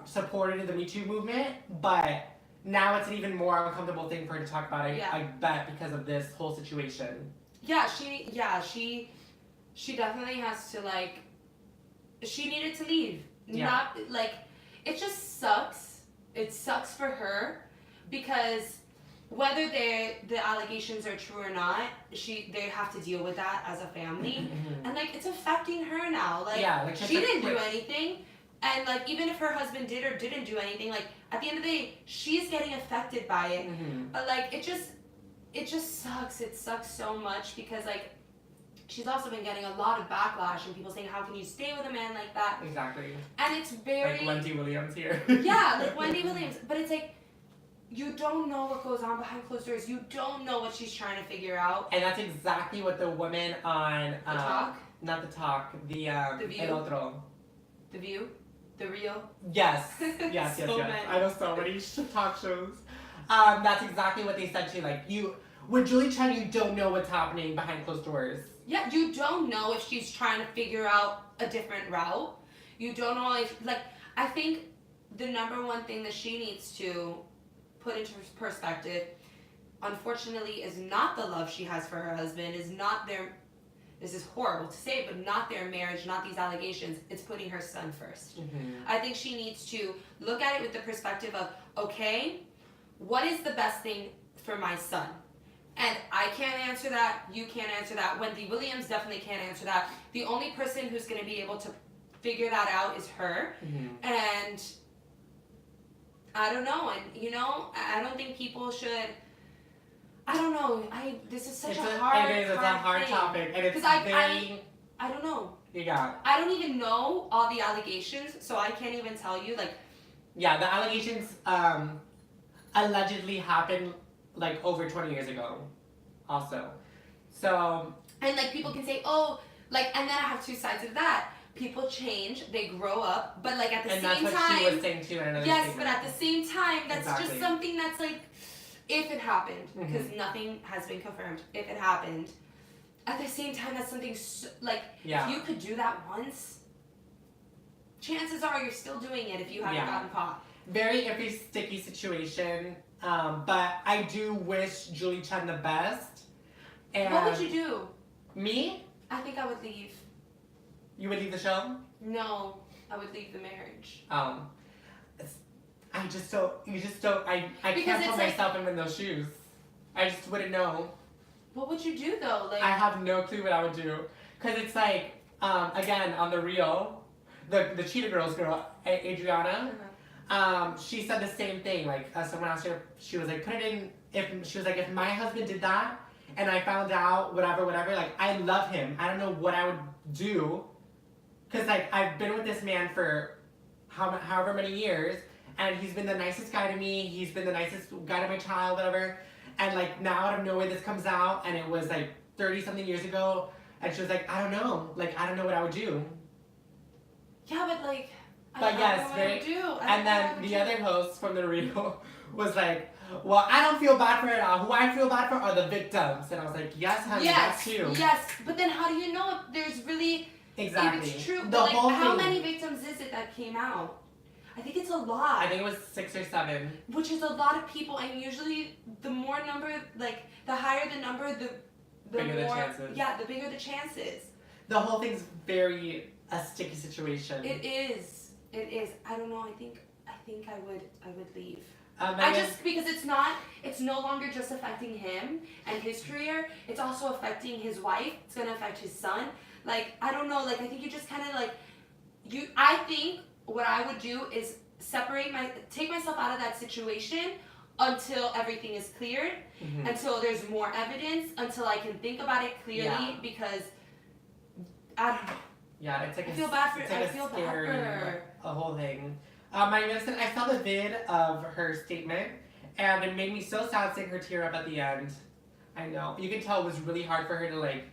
supported the Me Too movement. But now it's an even more uncomfortable thing for her to talk about it, I bet, because of this whole situation. Yeah, she definitely has to, like, she needed to leave. Yeah. Not, like, it just sucks. It sucks for her because whether the allegations are true or not, they have to deal with that as a family. And, like, it's affecting her now. Like, she didn't do anything. And, like, even if her husband did or didn't do anything, like, at the end of the day, she's getting affected by it. But, like, it just sucks. It sucks so much because, like, she's also been getting a lot of backlash and people saying, how can you stay with a man like that? Exactly. And it's very... Like Wendy Williams here. Yeah, like Wendy Williams. But it's like, you don't know what goes on behind closed doors. You don't know what she's trying to figure out. And that's exactly what the woman on... The Talk? Not The Talk. The View? El Otro. The View? The Real? Yes. Yes. So many. I know so many talk shows. That's exactly what they said to you. Like, with Julie Chen, you don't know what's happening behind closed doors. Yeah, you don't know if she's trying to figure out a different route. You don't know if, like, I think the number one thing that she needs to put into perspective, unfortunately, is not the love she has for her husband, is not this is horrible to say, but not their marriage, not these allegations. It's putting her son first. I think she needs to look at it with the perspective of, okay, what is the best thing for my son? And I can't answer that. You can't answer that. Wendy Williams definitely can't answer that. The only person who's going to be able to figure that out is her. And I don't know. And, you know, I don't think people should... I don't know. This is such a hard It is. It's a hard thing. Topic. And it's very... I don't know. Yeah. I don't even know all the allegations, so I can't even tell you, like... Yeah, the allegations allegedly happened, like, over 20 years ago, also. So... And, like, people can say, oh, like, and then I have two sides of that. People change, they grow up, but, like, at the same time... And that's what she was saying, too, in another Yes, statement. but at the same time, that's just something that's, like, if it happened, because nothing has been confirmed, if it happened, at the same time, that's something, like, if you could do that once, chances are you're still doing it if you haven't gotten caught. Very iffy, sticky situation, but I do wish Julie Chen the best. And what would you do? Me? I think I would leave. You would leave the show? No, I would leave the marriage. I can't put myself in those shoes. I just wouldn't know. What would you do though? Like, I have no clue what I would do. Cause it's like, again, on The Real, the Cheetah Girls girl, Adriana, she said the same thing. Like, someone asked her, she was like, put it in, if my husband did that, and I found out, whatever, like, I love him. I don't know what I would do. Cause like, I've been with this man for however many years, and he's been the nicest guy to me, he's been the nicest guy to my child, whatever. And like, now out of nowhere this comes out, and it was like 30 something years ago, and she was like, I don't know. Like, I don't know what I would do. Yeah, but like, But I yes, don't know what I very. would do. I don't And know what I then would the do. other host from the reel was like, well, I don't feel bad for it all. Who I feel bad for are the victims. And I was like, yes, honey, Yes, that's you. yes, but then how do you know if there's really Exactly. if it's true? The But like, whole how thing. many victims is it that came out? I think it's a lot. I think it was 6 or 7. Which is a lot of people, and usually the more number, like the higher the number, the Bigger the more chances. yeah, the bigger the chances. The whole thing's very a sticky situation. It is. It is. I don't know. I think I would leave. I just because it's no longer just affecting him and his career, it's also affecting his wife, it's gonna affect his son. Like, I don't know, like I think you just kinda like I think what I would do is take myself out of that situation until everything is cleared, until there's more evidence, until I can think about it clearly because I don't know. Yeah, it's like I feel bad for scary, her. a whole thing. I saw the vid of her statement, and it made me so sad seeing her tear up at the end. I know. You can tell it was really hard for her to, like,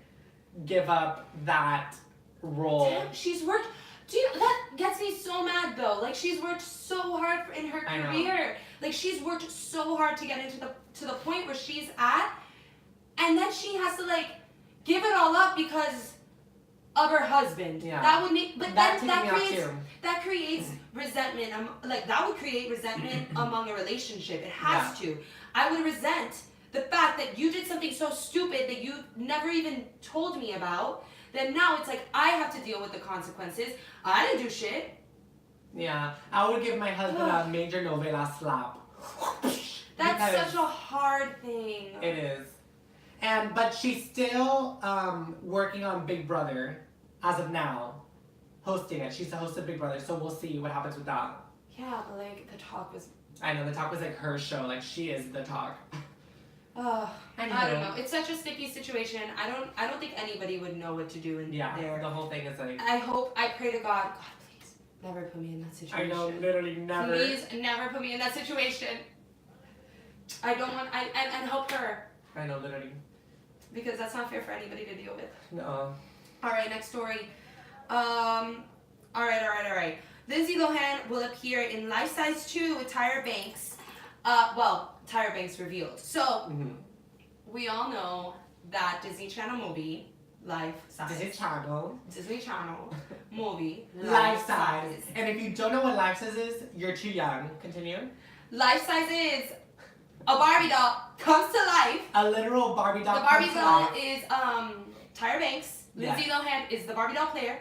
give up that role. Damn, she's worked. Dude, that gets me so mad, though. Like, she's worked so hard in her career. Like, she's worked so hard to get into to the point where she's at, and then she has to, like, give it all up because of her husband. Yeah. That would make, but that then that creates resentment. Like that would create resentment among a relationship. It has to. I would resent the fact that you did something so stupid that you never even told me about. Then now it's like I have to deal with the consequences. I didn't do shit. Yeah, I would give my husband a major novela slap. That's such a hard thing. It is. But she's still working on Big Brother as of now, hosting it. She's the host of Big Brother, so we'll see what happens with that. Yeah, but like the talk was. I know the talk was like her show, like she is the talk. I don't know. It's such a sticky situation. I don't think anybody would know what to do in there. The whole thing is like. I pray to God, please never put me in that situation. I know, literally never. Please never put me in that situation. I don't want. And help her. I know, literally. Because that's not fair for anybody to deal with. No. All right, next story. All right. Lindsay Lohan will appear in Life Size 2 with Tyra Banks. Tyra Banks revealed. So, we all know that Disney Channel movie, Life Size. Disney Channel movie, Life Size. And if you don't know what Life Size is, you're too young. Continue. Life Size is a Barbie doll comes to life. A literal Barbie doll. The Barbie doll is Tyra Banks. Lindsay Yes. Lohan is the Barbie doll player,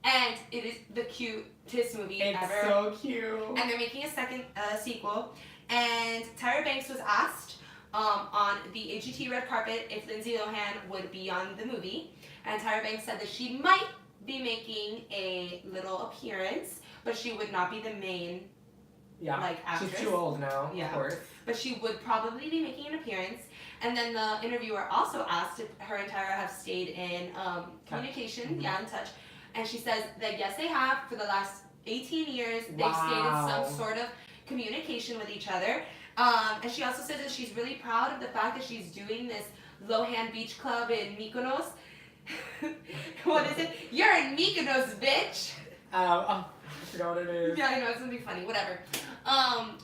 and it is the cutest movie ever. It's so cute. And they're making a second sequel. And Tyra Banks was asked on the AGT red carpet if Lindsay Lohan would be on the movie, and Tyra Banks said that she might be making a little appearance, but she would not be the main. Yeah, like actress. She's too old now, of course. But she would probably be making an appearance. And then the interviewer also asked if her and Tyra have stayed in communication, in touch. And she says that yes, they have. For the last 18 years, they've stayed in some sort of communication with each other. And she also says that she's really proud of the fact that she's doing this Lohan Beach Club in Mykonos. What is it? You're in Mykonos, bitch! I forgot what it is. Yeah, I know, it's something funny, whatever.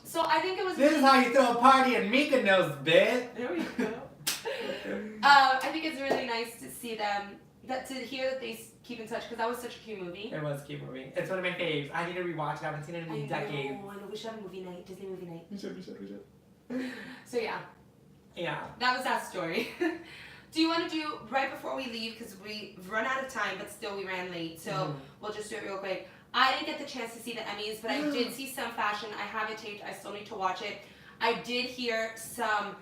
So I think it was. This is how you throw a party in Mykonos, bitch. There we go. I think it's really nice to see them, to hear that they keep in touch, because that was such a cute movie. It was a cute movie. It's one of my faves. I need to rewatch it. I haven't seen it in decades. I know. We should have a movie night, Disney movie night. We should. So yeah. Yeah. That was that story. Do you want to do, right before we leave, because we've run out of time, but still we ran late, so we'll just do it real quick. I didn't get the chance to see the Emmys, but I did see some fashion. I have it taped. I still need to watch it. I did hear some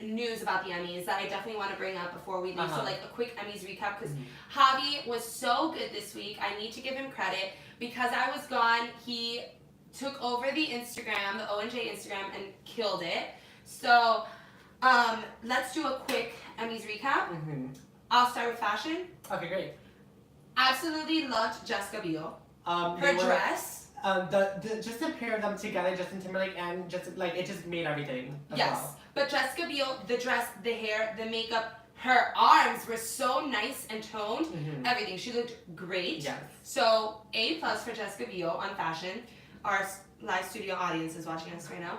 news about the Emmys that I definitely want to bring up before we leave. So like a quick Emmys recap, because Javi was so good this week. I need to give him credit. Because I was gone, he took over the Instagram, the O&J Instagram, and killed it. So let's do a quick Emmys recap. I'll start with fashion. Okay, great. Absolutely loved Jessica Biel. Her dress. Just the pair of them together, Justin Timberlake and just like it just made everything. Yes, but Jessica Biel, the dress, the hair, the makeup, Her arms were so nice and toned. Mhm. Everything. She looked great. Yes. So A+ for Jessica Biel on fashion. Our live studio audience is watching us right now.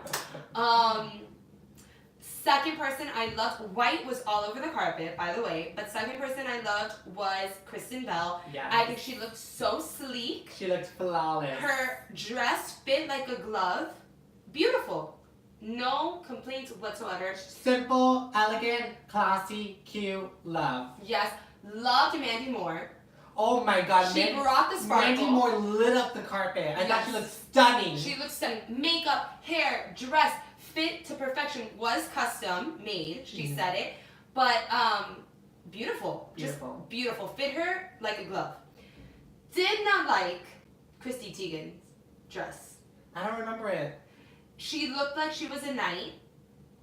Second person I loved, white was all over the carpet, by the way, but second person I loved was Kristen Bell. Yes. I think she looked so sleek. She looked flawless. Her dress fit like a glove. Beautiful. No complaints whatsoever. Simple, elegant, classy, cute, love. Yes, loved Mandy Moore. Oh my god, She brought the sparkle. Mandy Moore lit up the carpet. I thought Yes. she looked stunning. She looked stunning. Makeup, hair, dress, fit to perfection. Was custom made. She said it, but beautiful. Beautiful. Just beautiful. Fit her like a glove. Did not like Christy Teigen's dress. I don't remember it. She looked like she was a knight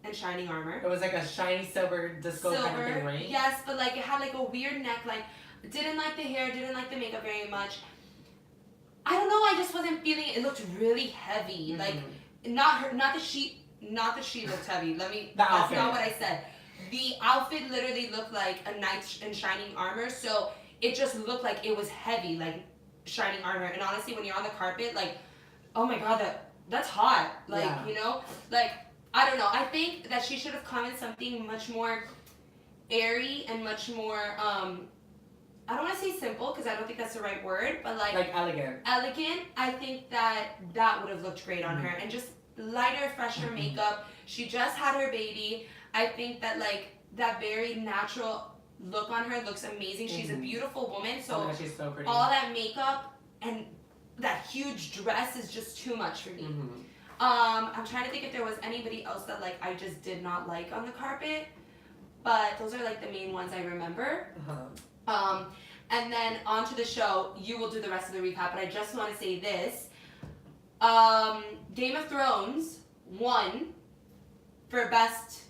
in shining armor. It was like a shiny silver disco kind of thing, right? Yes, but like it had like a weird neckline. Didn't like the hair. Didn't like the makeup very much. I don't know. I just wasn't feeling it. It looked really heavy. Mhm. Like not her. Not that she looked heavy. That's outfit. not what I said. The outfit literally looked like a knight in shining armor. So it just looked like it was heavy, like shining armor. And honestly, when you're on the carpet, like, oh my god, that's hot. Like, Yeah. you know, like I don't know. I think that she should have come in something much more airy and much more. I don't want to say simple because I don't think that's the right word, but like elegant. elegant. I think that would have looked great on her, and just lighter, fresher makeup. She just had her baby. I think that like that very natural look on her looks amazing. She's a beautiful woman, so Oh my god, she's so pretty. all that makeup and that huge dress is just too much for me. Mhm. I'm trying to think if there was anybody else that like I just did not like on the carpet, but those are like the main ones I remember. Uh-huh. And then onto the show. You will do the rest of the recap, but I just want to say this. Game of Thrones won for best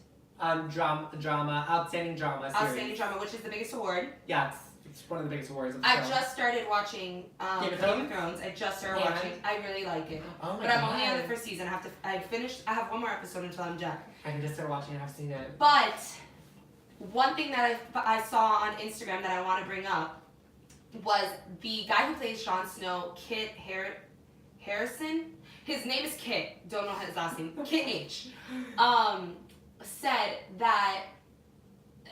Drama, outstanding drama series. outstanding drama, which is the biggest award. Yeah, it's one of the biggest awards of the I show. just started watching Game of Thrones. I just started Yeah. watching. I really like it. Oh my But god. I'm only on the first season. I have one more episode until I'm done. I can just start watching it. I've seen it. But one thing that I saw on Instagram that I want to bring up was the guy who plays Jon Snow, Kit Harrison. His name is Kit. Don't know his last name. Kit H. Said that,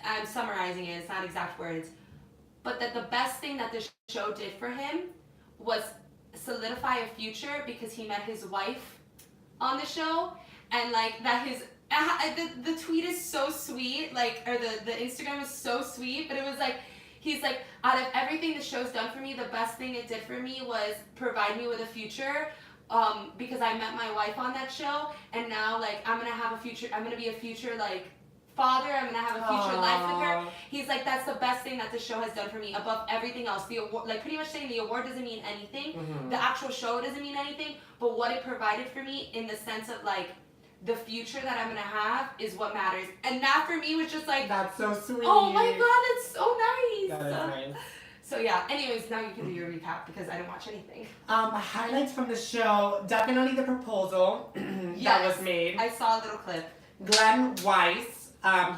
I'm summarizing it. It's not exact words, but that the best thing that the show did for him was solidify a future because he met his wife on the show, and like that his the tweet is so sweet, like, or the Instagram is so sweet, but it was like, he's like, out of everything the show's done for me, the best thing it did for me was provide me with a future, because I met my wife on that show, and now like I'm gonna have a future, I'm gonna be a future like father, I'm gonna have a future life with her. He's like, that's the best thing that the show has done for me above everything else. The award, like pretty much saying the award doesn't mean anything, the actual show doesn't mean anything, but what it provided for me in the sense of like the future that I'm gonna have is what matters. And that for me was just like, That's so sweet. oh my god, that's so nice. That is nice. So yeah, anyways, now you can do your recap because I didn't watch anything. Highlights from the show, definitely the proposal that Yes. was made. I saw a little clip. Glenn Weiss,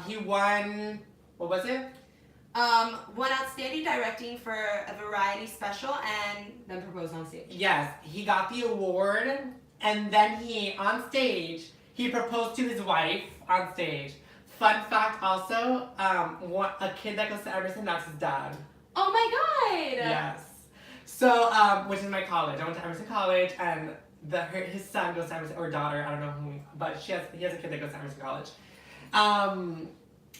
he won, what was it? Won outstanding directing for a variety special and then proposed on stage. Yes, he got the award, and then on stage, he proposed to his wife on stage. Fun fact also, a kid that goes to Emerson, that's his dad. Oh my god! Yes. So, which is my college. I went to Emerson College, and his son goes to Emerson, or daughter, I don't know who, but he has a kid that goes to Emerson College.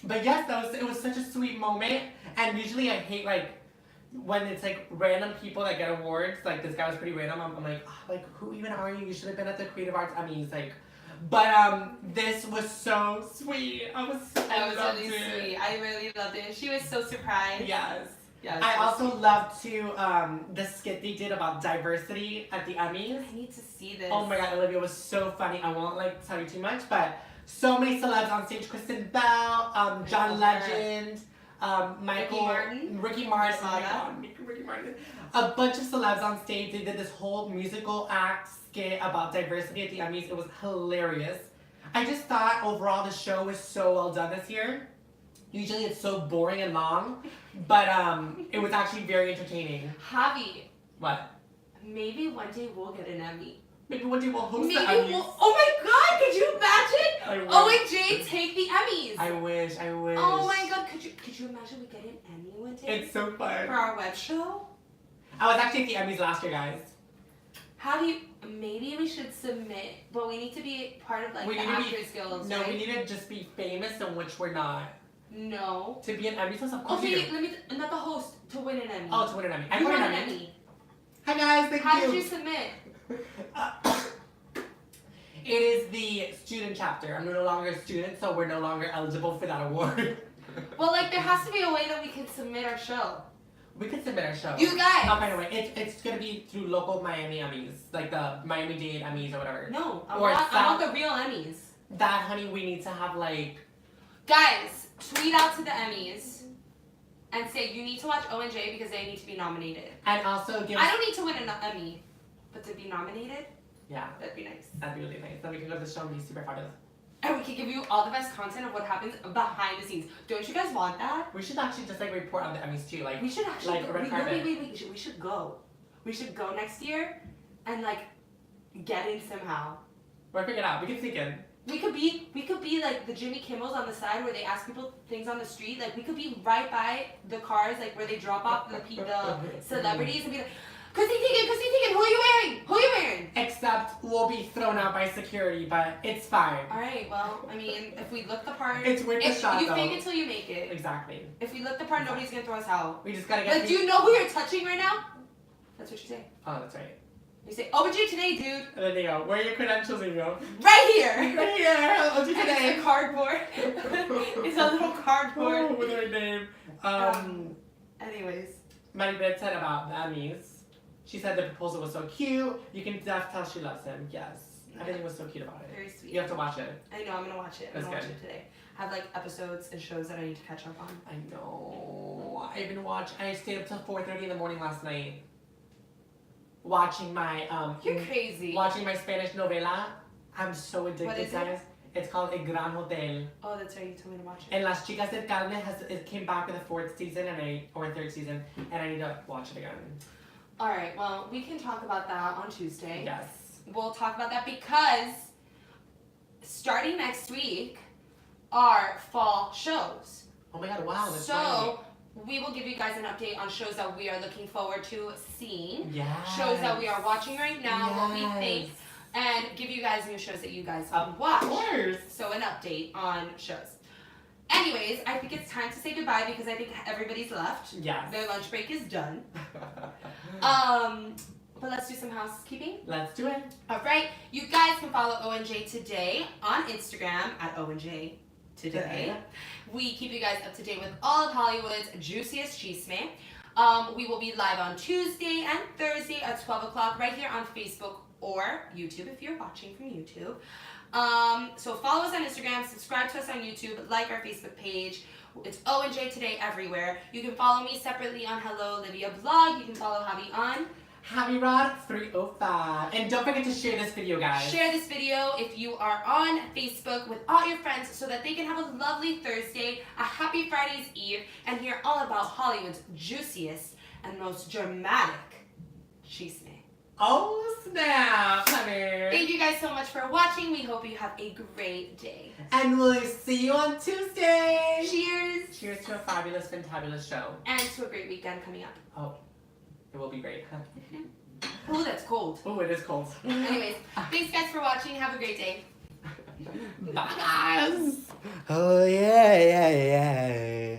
But yes, it was such a sweet moment, and usually I hate like when it's like random people that get awards. Like this guy was pretty random. I'm like, oh, like who even are you? You should have been at the Creative Arts Emmys, like. But this was so sweet. That was really sweet. I really loved it. She was so surprised. Yes. Yeah, I also loved the skit they did about diversity at the Emmys. I need to see this. Oh my god, Olivia was so funny. I won't like tell you too much, but so many celebs on stage. Kristen Bell, John Legend, Michael, Ricky Martin. Oh my god, Ricky Martin. A bunch of celebs on stage. They did this whole musical act skit about diversity at the Emmys. It was hilarious. I just thought overall the show was so well done this year. Usually it's so boring and long, but it was actually very entertaining. Javi, What? maybe one day we'll get an Emmy. Maybe one day we'll host Maybe the Emmys. oh my God, could you imagine? I wish. O and J take the Emmys. I wish. Oh my God, could you imagine we get an Emmy one day? It's so fun. For our web show? I was actually at the Emmys last year, guys. How do you, maybe we should submit, but we need to be part of like We the need to be- Actors Guild, No, right? we need to just be famous, in which we're not. No. To be an Emmy host, of course we Okay, do. let me, not the host, to win an Emmy. Oh, to win an Emmy. I You won won an an Emmy. Emmy. Hi guys, thank How you. did you submit? It is the student chapter. I'm no longer a student, so we're no longer eligible for that award. Well, like, there has to be a way that we can submit our show. We could submit our show. You guys! Oh, by the way, it's gonna be through local Miami Emmys, like the Miami-Dade Emmys or whatever. No, I Or want the real Emmys. That, honey, we need to have like. Guys, tweet out to the Emmys and say you need to watch O and J because they need to be nominated. And also give. I don't need to win an Emmy, but to be nominated, Yeah, that'd be nice. that'd be really nice. Then we can go to the show and be super fabulous. And we can give you all the best content of what happens behind the scenes. Don't you guys want that? We should actually just like report on the Emmys too, like. We should actually Like go. red Wait, carpet. we should go. We should go next year and like get in somehow. Working it out. We can sneak in. We could be like the Jimmy Kimmels on the side where they ask people things on the street. Like we could be right by the cars, like where they drop off the celebrities and be like, Chrissy Teigen, who are you wearing? Who are you wearing? Except we'll be thrown out by security, but it's fine. All right. Well, I mean, if we look the part, It's worth a shot, you though. fake it till you make it. Exactly. If we look the part, nobody's gonna throw us out. We just gotta get. Like, do you know who you're touching right now? That's what you say. Oh, that's right. You say, "Oh, but you today, dude." And then they go, where are your credentials? And you go, Right here. right here. I'll do And today. it's a cardboard. It's a little cardboard. Oh, with her name. Anyways. Maddie Bed said about the Emmys. She said the proposal was so cute. You can just tell she loves him. Yes. Everything was so cute about it. Very sweet. You have to watch it. I know, I'm gonna watch it. I'm That's gonna watch good. it today. I have like episodes and shows that I need to catch up on. I know. I stayed up till 4:30 in the morning last night. Watching my You're crazy. watching my Spanish novela. I'm so addicted, What is it? guys. It's called El Gran Hotel. Oh, that's right. You told me to watch it. And Las Chicas del Carmen it came back with a fourth season or third season, and I need to watch it again. All right. Well, we can talk about that on Tuesday. Yes. We'll talk about that because starting next week are fall shows. Oh my God! Wow. That's So right. we will give you guys an update on shows that we are looking forward to seeing. Yes. Shows that we are watching right now, what we think, and give you guys new shows that you guys watch. Of course. So an update on shows. Anyways, I think it's time to say goodbye because I think everybody's left. Yes. Their lunch break is done. But let's do some housekeeping. Let's do it. All right, you guys can follow ONJ Today on Instagram at ONJ Today. We keep you guys up to date with all of Hollywood's juiciest chisme. We will be live on Tuesday and Thursday at 12 o'clock right here on Facebook or YouTube if you're watching from YouTube. So follow us on Instagram, subscribe to us on YouTube, like our Facebook page. It's ONJ Today everywhere. You can follow me separately on Hello Olivia blog. You can follow Javi on Javi Rod 305. And don't forget to share this video, guys. Share this video if you are on Facebook with all your friends so that they can have a lovely Thursday, a happy Friday's Eve, and hear all about Hollywood's juiciest and most dramatic chisme. Oh, snap, honey. Thank you guys so much for watching. We hope you have a great day. And we'll see you on Tuesday. Cheers! Cheers to a fabulous, fantabulous show. And to a great weekend coming up. Oh, it will be great. Oh, that's cold. Oh, it is cold. Anyways, thanks guys for watching. Have a great day. Bye, guys. Oh yeah.